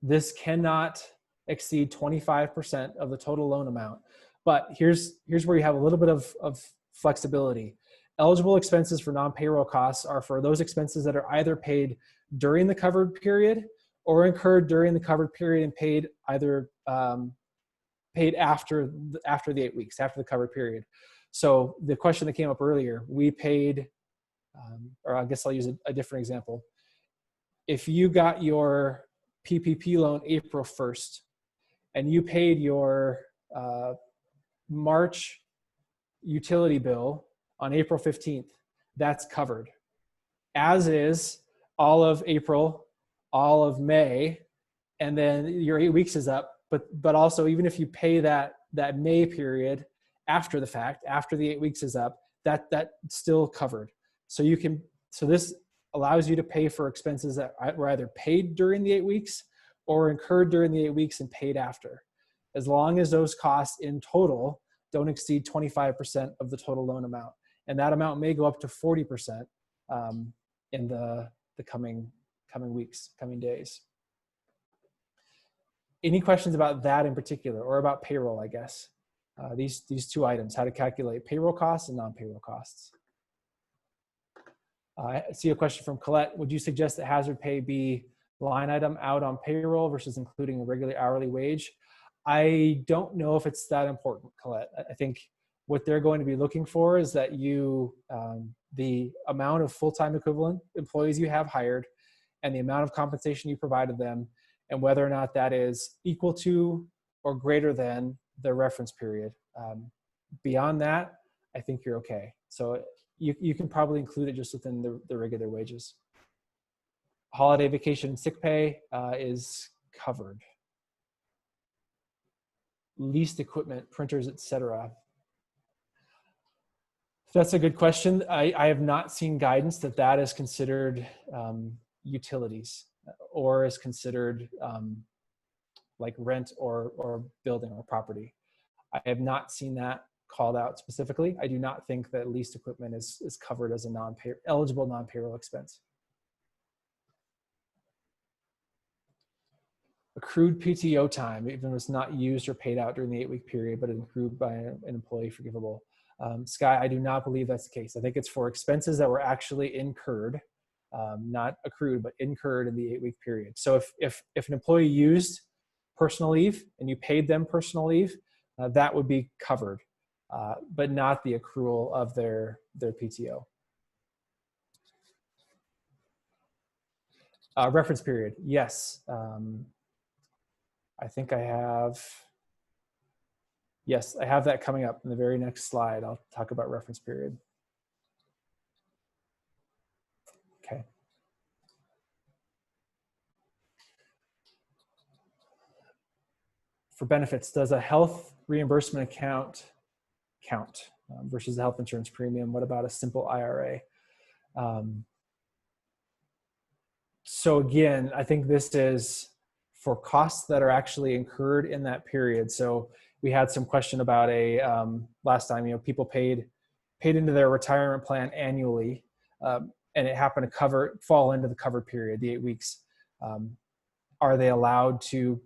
This cannot exceed 25% of the total loan amount. But here's where you have a little bit of flexibility. Eligible expenses for non-payroll costs are for those expenses that are either paid during the covered period or incurred during the covered period and paid either paid after the 8 weeks, after the covered period. So the question that came up earlier, we paid, or I guess I'll use a different example. If you got your PPP loan April 1st and you paid your March utility bill on April 15th, that's covered. As is all of April, all of May, and then your 8 weeks is up. But also, even if you pay that May period after the fact, after the 8 weeks is up, that's still covered. So this allows you to pay for expenses that were either paid during the 8 weeks or incurred during the 8 weeks and paid after, as long as those costs in total don't exceed 25% of the total loan amount. And that amount may go up to 40% in the coming weeks, coming days. Any questions about that in particular, or about payroll, I guess? These two items, how to calculate payroll costs and non-payroll costs. I see a question from Colette. Would you suggest that hazard pay be line item out on payroll versus including a regular hourly wage? I don't know if it's that important, Colette. I think what they're going to be looking for is that the amount of full-time equivalent employees you have hired and the amount of compensation you provided them, and whether or not that is equal to or greater than the reference period. Beyond that, I think you're okay. So you can probably include it just within the regular wages. Holiday, vacation, sick pay is covered. Leased equipment, printers, etc. That's a good question. I have not seen guidance that is considered utilities or is considered like rent or building or property. I have not seen that called out specifically. I do not think that leased equipment is covered as a eligible non-payroll expense. Accrued PTO time, even if it's not used or paid out during the 8 week period, but accrued by an employee, forgivable. Sky, I do not believe that's the case. I think it's for expenses that were actually incurred, not accrued, but incurred in the 8 week period. So if an employee used personal leave and you paid them personal leave, that would be covered, but not the accrual of their PTO. Reference period, yes. I think I have, yes, I have that coming up in the very next slide. I'll talk about reference period. Okay. For benefits, does a health reimbursement account count versus the health insurance premium? What about a simple IRA? So again, I think this is for costs that are actually incurred in that period. So we had some question about last time, people paid into their retirement plan annually, and it happened to fall into the covered period, the 8 weeks. Are they allowed to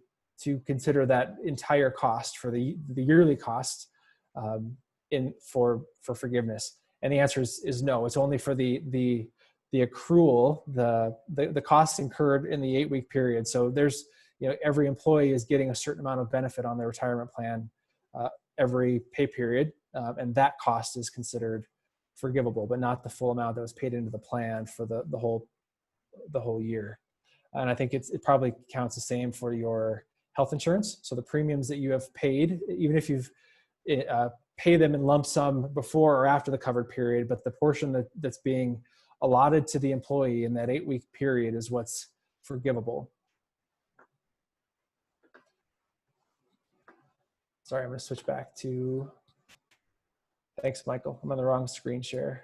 consider that entire cost for the yearly cost for forgiveness? And the answer is no. It's only for the accrual, the costs incurred in the 8 week period. So there's, every employee is getting a certain amount of benefit on their retirement plan every pay period, and that cost is considered forgivable, but not the full amount that was paid into the plan for the whole year. And I think it probably counts the same for your health insurance. So the premiums that you have paid, even if you've paid them in lump sum before or after the covered period, but the portion that's being allotted to the employee in that 8 week period is what's forgivable. Sorry, I'm going to switch back to, thanks, Michael. I'm on the wrong screen share.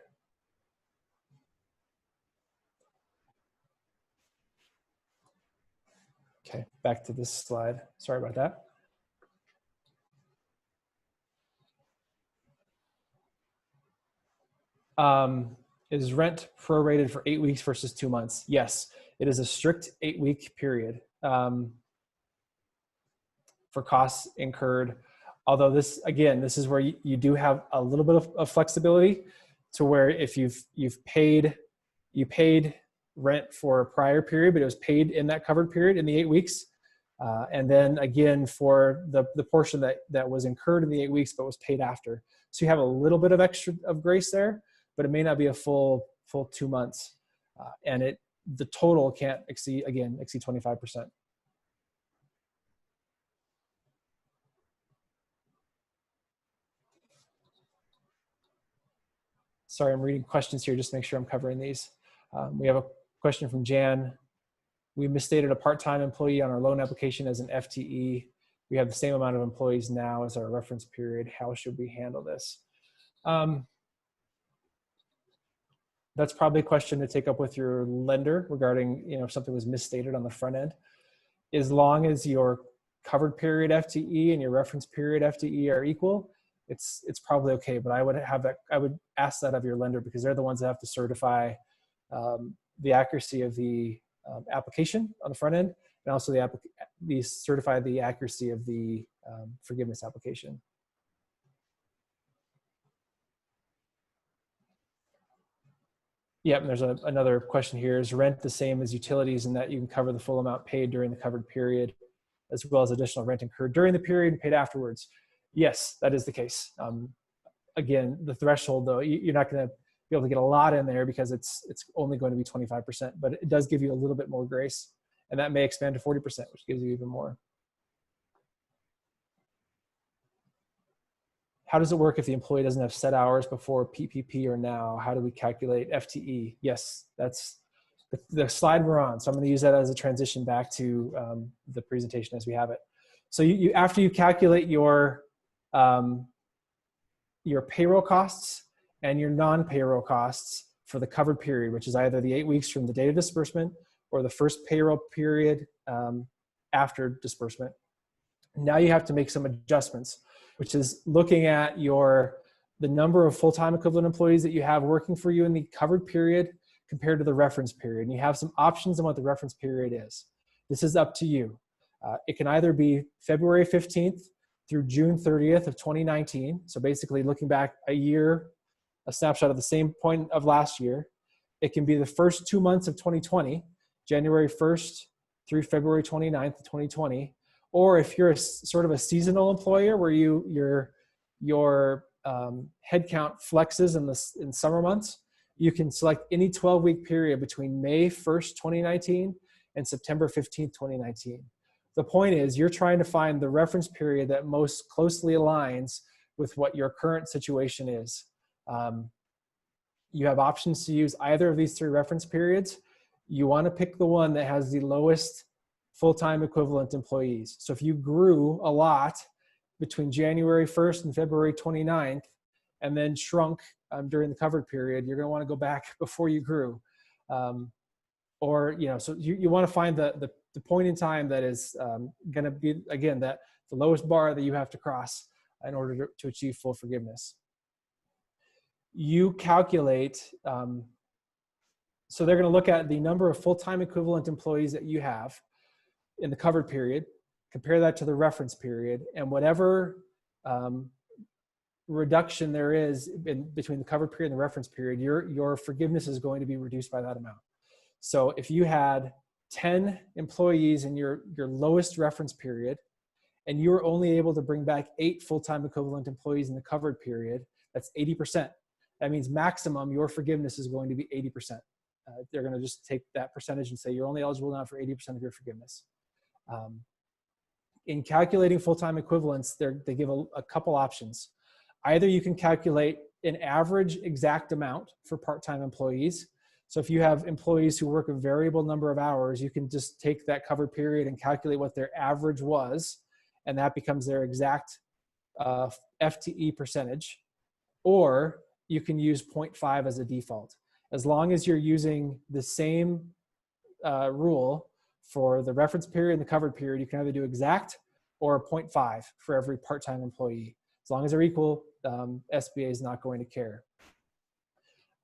Okay, back to this slide. Sorry about that. Is rent prorated for 8 weeks versus 2 months? Yes, it is a strict 8-week period for costs incurred. Although this, again, this is where you do have a little bit of flexibility to where if you paid rent for a prior period, but it was paid in that covered period in the 8 weeks. And then again, for the portion that was incurred in the 8 weeks, but was paid after. So you have a little bit of extra of grace there, but it may not be a full 2 months. And the total can't exceed 25%. Sorry, I'm reading questions here just to make sure I'm covering these. We have a question from Jan. We misstated a part-time employee on our loan application as an FTE. We have the same amount of employees now as our reference period. How should we handle this? That's probably a question to take up with your lender regarding, if something was misstated on the front end. As long as your covered period FTE and your reference period FTE are equal, it's probably okay. But I would ask that of your lender, because they're the ones that have to certify the accuracy of the application on the front end, and also certify the accuracy of the forgiveness application. Yep, and there's another question here. Is rent the same as utilities in that you can cover the full amount paid during the covered period, as well as additional rent incurred during the period and paid afterwards? Yes, that is the case. Again, the threshold, though, you're not going to be able to get a lot in there because it's only going to be 25%, but it does give you a little bit more grace, and that may expand to 40%, which gives you even more. How does it work if the employee doesn't have set hours before PPP or now? How do we calculate FTE? Yes, that's the slide we're on. So I'm going to use that as a transition back to the presentation as we have it. So after you calculate your payroll costs and your non-payroll costs for the covered period, which is either the 8 weeks from the date of disbursement or the first payroll period after disbursement, now you have to make some adjustments, which is looking at the number of full-time equivalent employees that you have working for you in the covered period compared to the reference period. And you have some options on what the reference period is. This is up to you. It can either be February 15th through June 30th of 2019. So basically looking back a year, a snapshot of the same point of last year. It can be the first 2 months of 2020, January 1st through February 29th of 2020. Or if you're sort of a seasonal employer where your headcount flexes in summer months, you can select any 12-week period between May 1st, 2019 and September 15th, 2019. The point is you're trying to find the reference period that most closely aligns with what your current situation is. You have options to use either of these 3 reference periods. You want to pick the one that has the lowest full-time equivalent employees. So if you grew a lot between January 1st and February 29th, and then shrunk during the covered period, you're going to want to go back before you grew. So you want to find the point in time that is going to be, again, the lowest bar that you have to cross in order to achieve full forgiveness. You calculate, so they're going to look at the number of full-time equivalent employees that you have in the covered period, compare that to the reference period, and whatever reduction there is between the covered period and the reference period, your forgiveness is going to be reduced by that amount. So if you had 10 employees in your lowest reference period, and you were only able to bring back 8 full-time equivalent employees in the covered period, that's 80%. That means maximum your forgiveness is going to be 80%. They're going to just take that percentage and say you're only eligible now for 80% of your forgiveness. In calculating full-time equivalents, they give a couple options. Either you can calculate an average exact amount for part-time employees. So if you have employees who work a variable number of hours, you can just take that covered period and calculate what their average was, and that becomes their exact FTE percentage. Or you can use 0.5 as a default. As long as you're using the same rule for the reference period and the covered period, you can either do exact or 0.5 for every part-time employee. As long as they're equal, SBA is not going to care.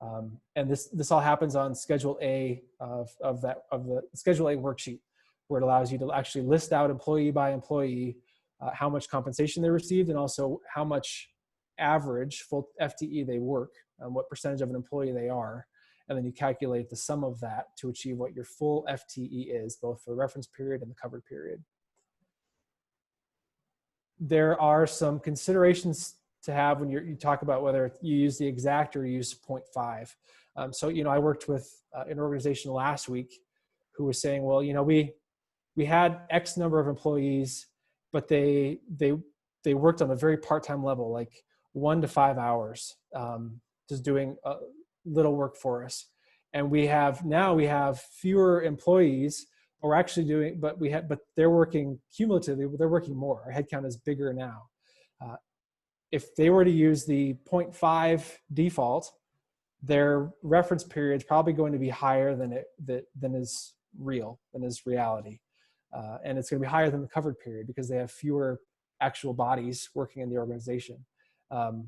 And this all happens on Schedule A of the Schedule A worksheet, where it allows you to actually list out employee by employee how much compensation they received, and also how much average full FTE they work, and what percentage of an employee they are. And then you calculate the sum of that to achieve what your full FTE is, both for the reference period and the covered period. There are some considerations to have when you talk about whether you use the exact or you use 0.5. So, I worked with an organization last week who was saying, well, we had X number of employees, but they worked on a very part-time level, like 1 to 5 hours, just doing little work for us. And we have fewer employees, or actually doing, but they're working cumulatively, they're working more. Our headcount is bigger now. If they were to use the 0.5 default, their reference period is probably going to be higher than is reality. And it's going to be higher than the covered period because they have fewer actual bodies working in the organization. So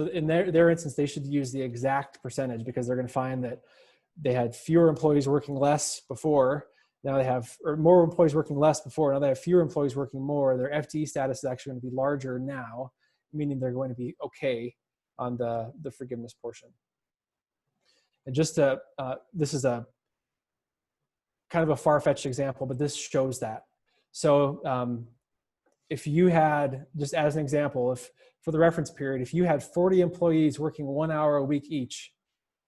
in their instance, they should use the exact percentage, because they're going to find that they had fewer employees working less before. Now they have, or more employees working less before. Now they have fewer employees working more. Their FTE status is actually going to be larger now, meaning they're going to be okay on the forgiveness portion. And just this is a kind of a far-fetched example, but this shows that. So if you had, just as an example, for the reference period, if you had 40 employees working 1 hour a week each,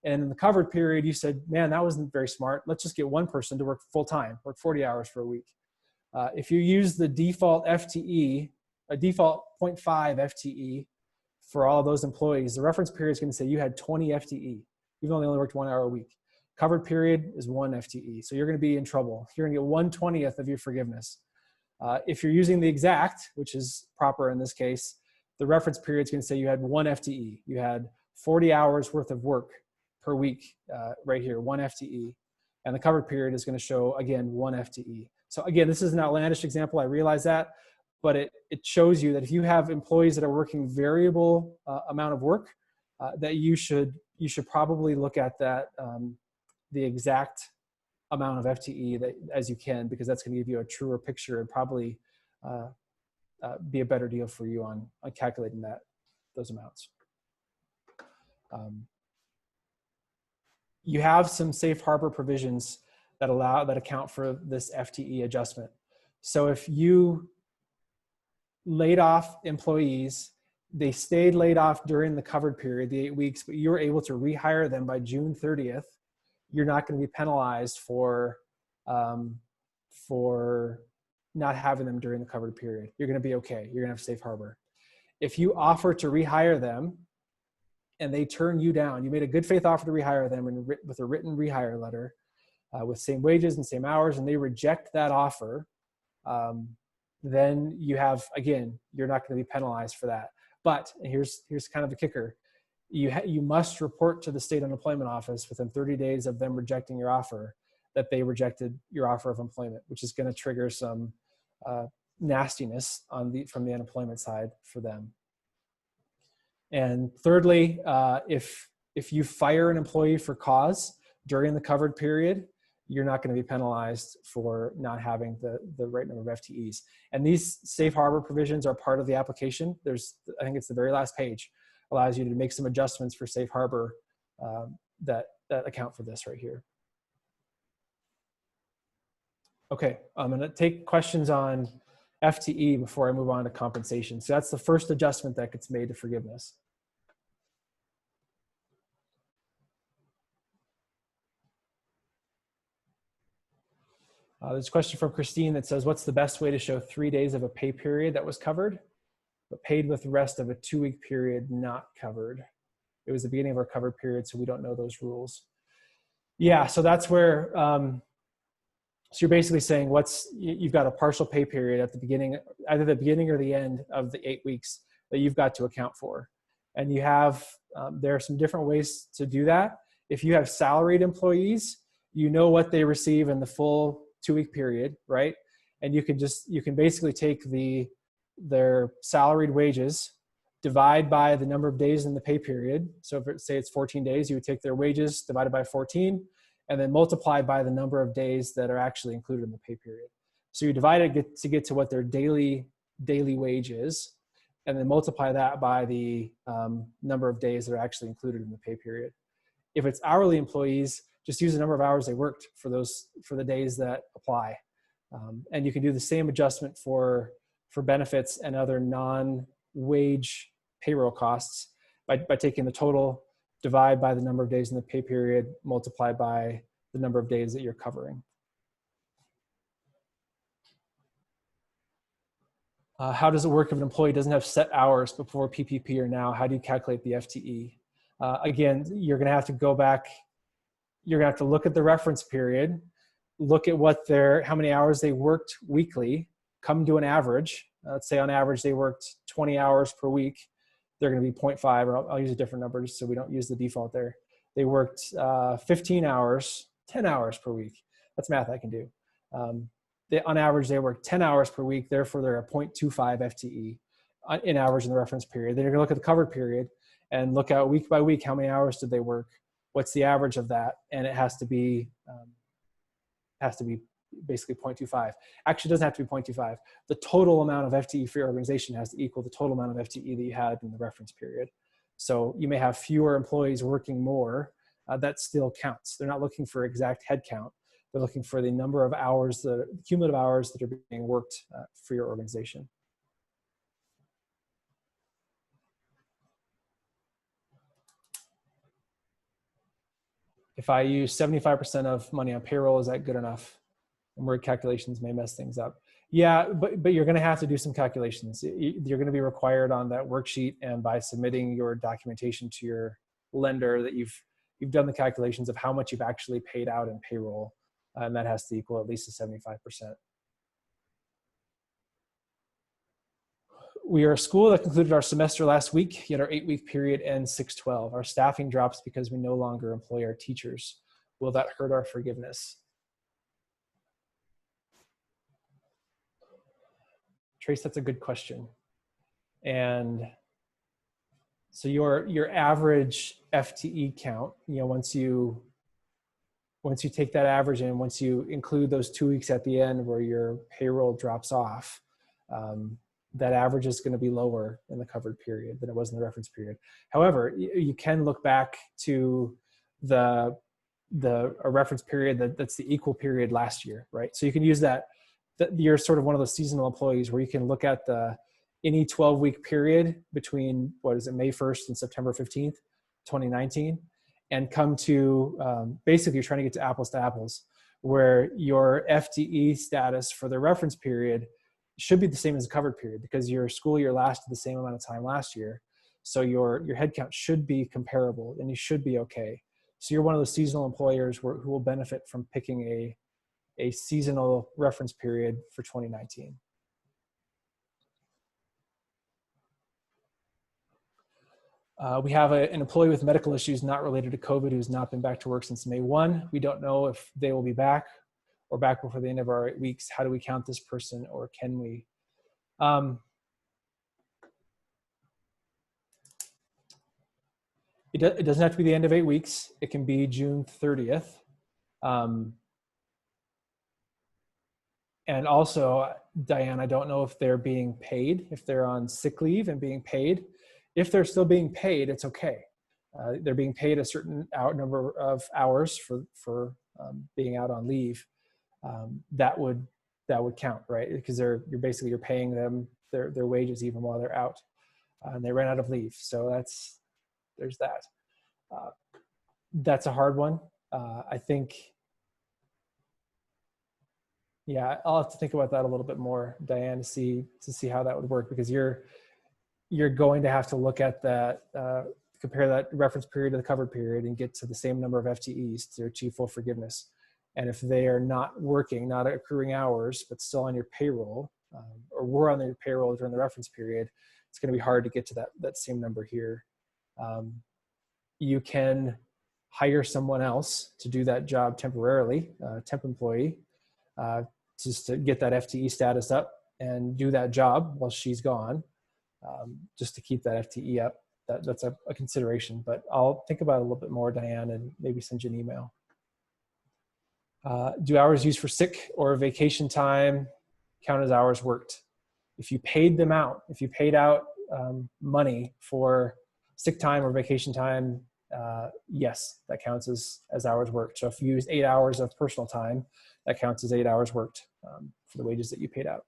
and in the covered period, you said, man, that wasn't very smart. Let's just get one person to work full-time, work 40 hours for a week. If you use the default FTE, a default 0.5 FTE for all of those employees, the reference period is going to say you had 20 FTE. You've only worked 1 hour a week. Covered period is 1 FTE. So you're going to be in trouble. You're going to get 1/20th of your forgiveness. If you're using the exact, which is proper in this case, the reference period is going to say you had 1 FTE. You had 40 hours worth of work per week right here, 1 FTE. And the covered period is going to show, again, 1 FTE. So again, this is an outlandish example. I realize that, but it shows you that if you have employees that are working variable amount of work, that you should probably look at that, the exact amount of FTE that, as you can, because that's going to give you a truer picture and probably be a better deal for you on calculating those amounts. You have some safe harbor provisions that account for this FTE adjustment. So if you laid off employees, they stayed laid off during the covered period, the 8 weeks, but you were able to rehire them by June 30th, you're not going to be penalized for not having them during the covered period. You're going to be okay. You're going to have safe harbor. If you offer to rehire them and they turn you down, you made a good faith offer to rehire them with a written rehire letter with same wages and same hours, and they reject that offer, then you have, again, you're not going to be penalized for that. But here's kind of the kicker. You must report to the state unemployment office within 30 days of them rejecting your offer that they rejected your offer of employment, which is going to trigger some nastiness from the unemployment side for them. And thirdly, if you fire an employee for cause during the covered period, you're not going to be penalized for not having the right number of FTEs. And these safe harbor provisions are part of the application. I think it's the very last page, allows you to make some adjustments for safe harbor that account for this right here. Okay, I'm going to take questions on FTE before I move on to compensation. So that's the first adjustment that gets made to forgiveness. There's a question from Christine that says, what's the best way to show 3 days of a pay period that was covered, but paid with the rest of a 2-week period not covered? It was the beginning of our covered period, so we don't know those rules. Yeah, so that's where, so you're basically saying you've got a partial pay period at the beginning, either the beginning or the end of the 8 weeks that you've got to account for. And you have, there are some different ways to do that. If you have salaried employees, you know what they receive in the full 2-week period, right? And you can basically take their salaried wages, divide by the number of days in the pay period. So if say it's 14 days, you would take their wages divided by 14 and then multiply by the number of days that are actually included in the pay period. So you divide it to get to what their daily wage is, and then multiply that by the number of days that are actually included in the pay period. If it's hourly employees, just use the number of hours they worked for the days that apply. And you can do the same adjustment for benefits and other non-wage payroll costs by taking the total, divide by the number of days in the pay period, multiply by the number of days that you're covering. How does it work if an employee doesn't have set hours before PPP or now? How do you calculate the FTE? Again, you're going to have to go back. You're going to have to look at the reference period, look at how many hours they worked weekly, come to an average. Let's say on average they worked 20 hours per week. They're going to be 0.5, or I'll use a different number just so we don't use the default there. They worked 15 hours, 10 hours per week. That's math I can do. On average, they work 10 hours per week. Therefore, they're a 0.25 FTE in average in the reference period. Then you're going to look at the covered period and look at week by week, how many hours did they work? What's the average of that? And it has to be basically 0.25. Actually, it doesn't have to be 0.25. The total amount of FTE for your organization has to equal the total amount of FTE that you had in the reference period. So you may have fewer employees working more. That still counts. They're not looking for exact head count. They're looking for the number of hours, the cumulative hours that are being worked for your organization. If I use 75% of money on payroll, is that good enough? And word calculations may mess things up. Yeah, but you're going to have to do some calculations. You're going to be required on that worksheet and by submitting your documentation to your lender that you've done the calculations of how much you've actually paid out in payroll. And that has to equal at least a 75%. We are a school that concluded our semester last week, yet our 8-week period ends 6/12. Our staffing drops because we no longer employ our teachers. Will that hurt our forgiveness? Trace, that's a good question. And so your average FTE count, once you take that average and once you include those 2 weeks at the end where your payroll drops off, that average is going to be lower in the covered period than it was in the reference period. However, you can look back to a reference period that's the equal period last year, right? So you can use that you're sort of one of those seasonal employees where you can look at any 12-week period between, May 1st and September 15th, 2019, and come to, basically you're trying to get to apples, where your FTE status for the reference period should be the same as the covered period because your school year lasted the same amount of time last year. So your headcount should be comparable and you should be okay. So you're one of those seasonal employers who will benefit from picking a seasonal reference period for 2019. We have an employee with medical issues not related to COVID who's not been back to work since May 1. We don't know if they will be back or back before the end of our 8 weeks. How do we count this person, or can we? It doesn't have to be the end of 8 weeks. It can be June 30th. And also, Diane, I don't know if they're being paid, if they're on sick leave and being paid. If they're still being paid, it's okay. They're being paid a certain number of hours for being out on leave. That would count, right? Because you're paying them their wages even while they're out, and they ran out of leave. So there's that. That's a hard one. I think. Yeah, I'll have to think about that a little bit more, Diane, to see how that would work, because you're going to have to look at that, compare that reference period to the covered period and get to the same number of FTEs to achieve full forgiveness. And if they are not working, not accruing hours, but still on your payroll, or were on their payroll during the reference period, it's going to be hard to get to that same number here. You can hire someone else to do that job temporarily, temp employee, just to get that FTE status up and do that job while she's gone, just to keep that FTE up. That's a consideration, but I'll think about it a little bit more, Diane, and maybe send you an email. Do hours used for sick or vacation time count as hours worked? If you paid them out, if you paid out money for sick time or vacation time, yes, that counts as hours worked. So if you use 8 hours of personal time, that counts as 8 hours worked for the wages that you paid out.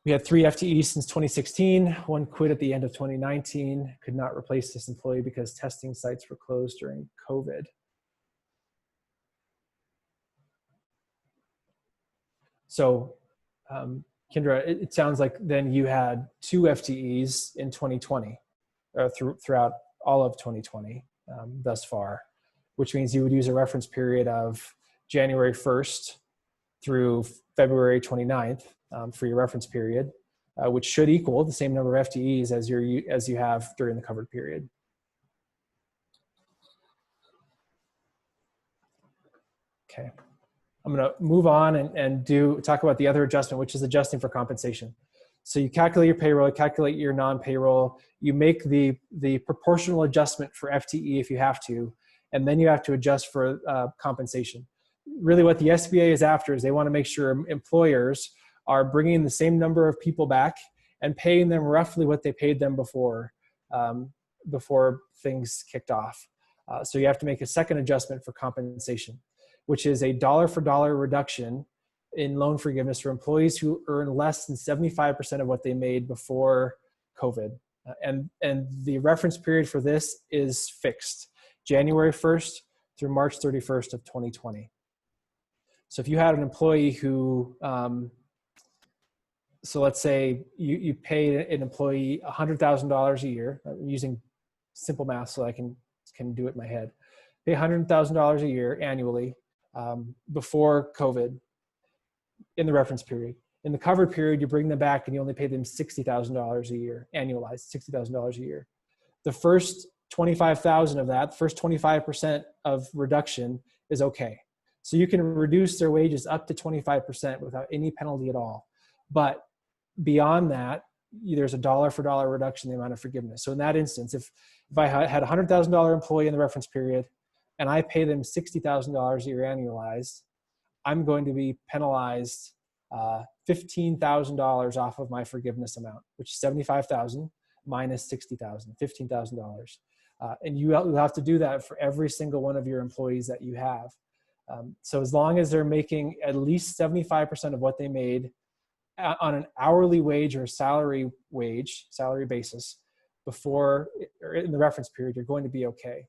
We had 3 FTEs since 2016. One quit at the end of 2019, could not replace this employee because testing sites were closed during COVID. So, Kendra, it sounds like then you had 2 FTEs in 2020, throughout all of 2020 thus far, which means you would use a reference period of January 1st through February 29th for your reference period, which should equal the same number of FTEs as you have during the covered period. Okay. I'm going to move on and talk about the other adjustment, which is adjusting for compensation. So you calculate your payroll, you calculate your non-payroll, you make the proportional adjustment for FTE if you have to, and then you have to adjust for compensation. Really what the SBA is after is they want to make sure employers are bringing the same number of people back and paying them roughly what they paid them before things kicked off. So you have to make a second adjustment for compensation, which is a dollar-for-dollar reduction in loan forgiveness for employees who earn less than 75% of what they made before COVID. And the reference period for this is fixed, January 1st through March 31st of 2020. So if you had an employee who, so let's say you pay an employee $100,000 a year, I'm using simple math so I can do it in my head, pay $100,000 a year annually before COVID in the reference period. In the covered period, you bring them back and you only pay them $60,000 a year, annualized $60,000 a year. The first 25,000 of that, the first 25% of reduction is okay. So you can reduce their wages up to 25% without any penalty at all. But beyond that, there's a dollar-for-dollar reduction in the amount of forgiveness. So in that instance, if I had a $100,000 employee in the reference period and I pay them $60,000 a year annualized, I'm going to be penalized $15,000 off of my forgiveness amount, which is $75,000 minus $60,000, $15,000. And you have to do that for every single one of your employees that you have. So as long as they're making at least 75% of what they made on an hourly wage or salary basis before or in the reference period, you're going to be okay.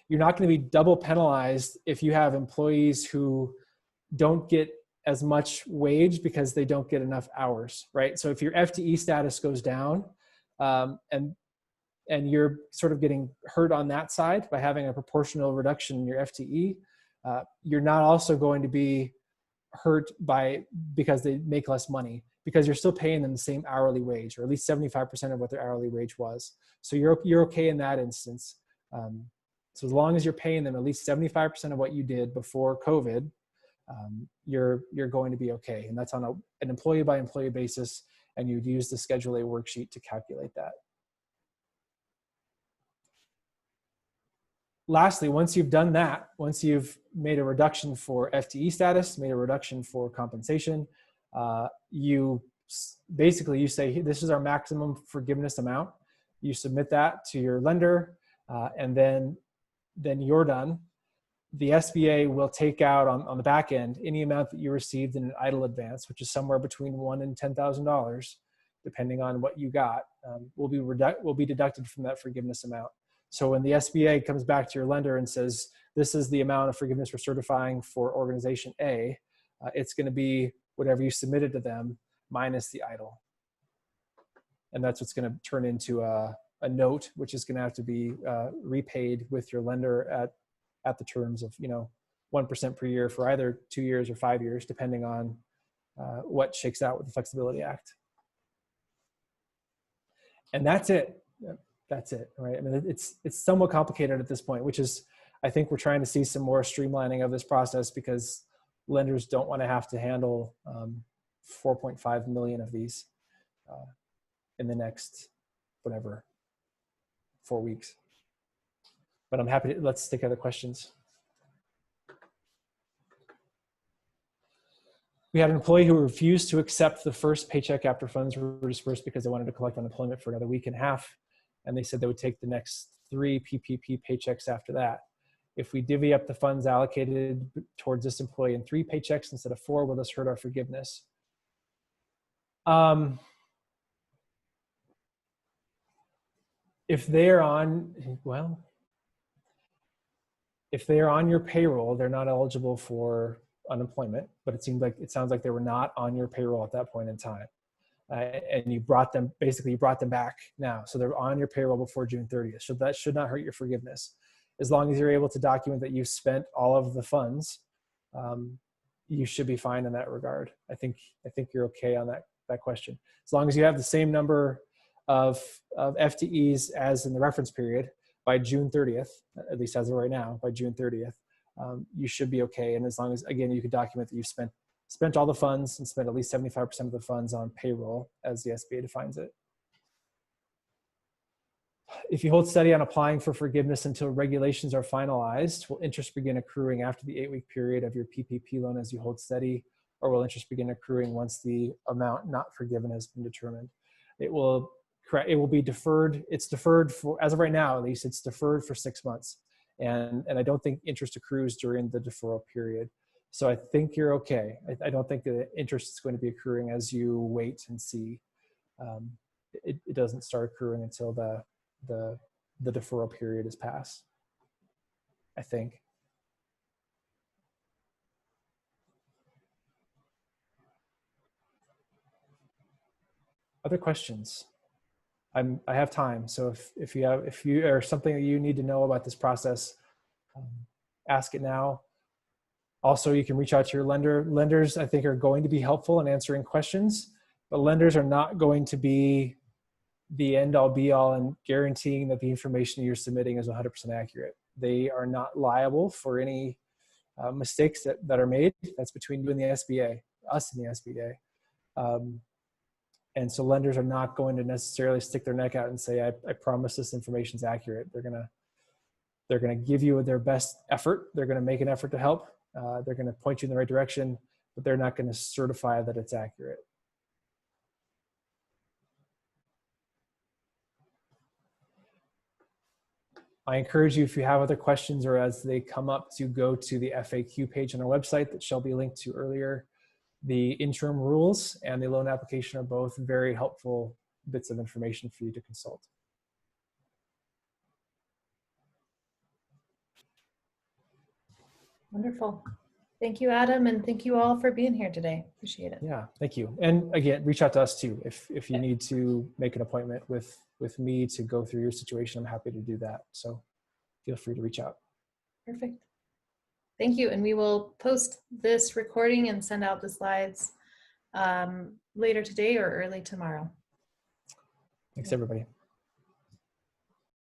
You're not going to be double penalized if you have employees who don't get as much wage because they don't get enough hours, right? So if your FTE status goes down and you're sort of getting hurt on that side by having a proportional reduction in your FTE, you're not also going to be hurt because they make less money, because you're still paying them the same hourly wage, or at least 75% of what their hourly wage was. So you're okay in that instance. So as long as you're paying them at least 75% of what you did before COVID, you're going to be okay. And that's on an employee by employee basis, and you'd use the Schedule A worksheet to calculate that. Lastly, once you've done that, once you've made a reduction for FTE status, made a reduction for compensation, you say, hey, this is our maximum forgiveness amount. You submit that to your lender, and then you're done. The SBA will take out on the back end any amount that you received in an idle advance, which is somewhere between $1,000 and $10,000, depending on what you got, will be deducted from that forgiveness amount. So when the SBA comes back to your lender and says, this is the amount of forgiveness we're certifying for organization A, it's going to be whatever you submitted to them minus the idle. And that's what's going to turn into a note, which is going to have to be repaid with your lender at the terms of 1% per year for either 2 years or 5 years, depending on what shakes out with the Flexibility Act. And that's it. That's it, right? I mean, it's somewhat complicated at this point, which is, I think we're trying to see some more streamlining of this process because lenders don't want to have to handle 4.5 million of these in the next, whatever, 4 weeks. But I'm happy to, let's take other questions. We had an employee who refused to accept the first paycheck after funds were dispersed because they wanted to collect unemployment for another week and a half. And they said they would take the next 3 PPP paychecks after that. If we divvy up the funds allocated towards this employee in 3 paychecks instead of 4, will this hurt our forgiveness? If they're on, well, if they're on your payroll, they're not eligible for unemployment, but it sounds like they were not on your payroll at that point in time. And you brought them back now. So they're on your payroll before June 30th. So that should not hurt your forgiveness. As long as you're able to document that you've spent all of the funds, you should be fine in that regard. I think you're okay on that question. As long as you have the same number of FTEs as in the reference period by June 30th, at least as of right now, by June 30th, you should be okay. And as long as, again, you can document that you've spent all the funds and spent at least 75% of the funds on payroll as the SBA defines it. If you hold steady on applying for forgiveness until regulations are finalized, will interest begin accruing after the 8-week period of your PPP loan as you hold steady, or will interest begin accruing once the amount not forgiven has been determined? It will be deferred. It's deferred for, as of right now, at least, it's deferred for 6 months. And I don't think interest accrues during the deferral period. So I think you're okay. I don't think the interest is going to be accruing as you wait and see. It doesn't start accruing until the deferral period is passed, I think. Other questions? I have time, so if you are something that you need to know about this process, ask it now. Also, you can reach out to your lender. Lenders, I think, are going to be helpful in answering questions, but lenders are not going to be the end-all be-all and guaranteeing that the information you're submitting is 100% accurate. They are not liable for any mistakes that are made. That's between you and the SBA, us and the SBA. And so lenders are not going to necessarily stick their neck out and say, I promise this information is accurate. They're gonna give you their best effort. They're gonna make an effort to help. They're gonna point you in the right direction, but they're not gonna certify that it's accurate. I encourage you, if you have other questions or as they come up, to go to the FAQ page on our website that Shelby linked to earlier. The interim rules and the loan application are both very helpful bits of information for you to consult. Wonderful. Thank you, Adam, and thank you all for being here today. Appreciate it. Yeah, thank you. And again, reach out to us too. If you need to make an appointment with me to go through your situation, I'm happy to do that. So feel free to reach out. Perfect. Thank you. And we will post this recording and send out the slides later today or early tomorrow. Thanks, everybody.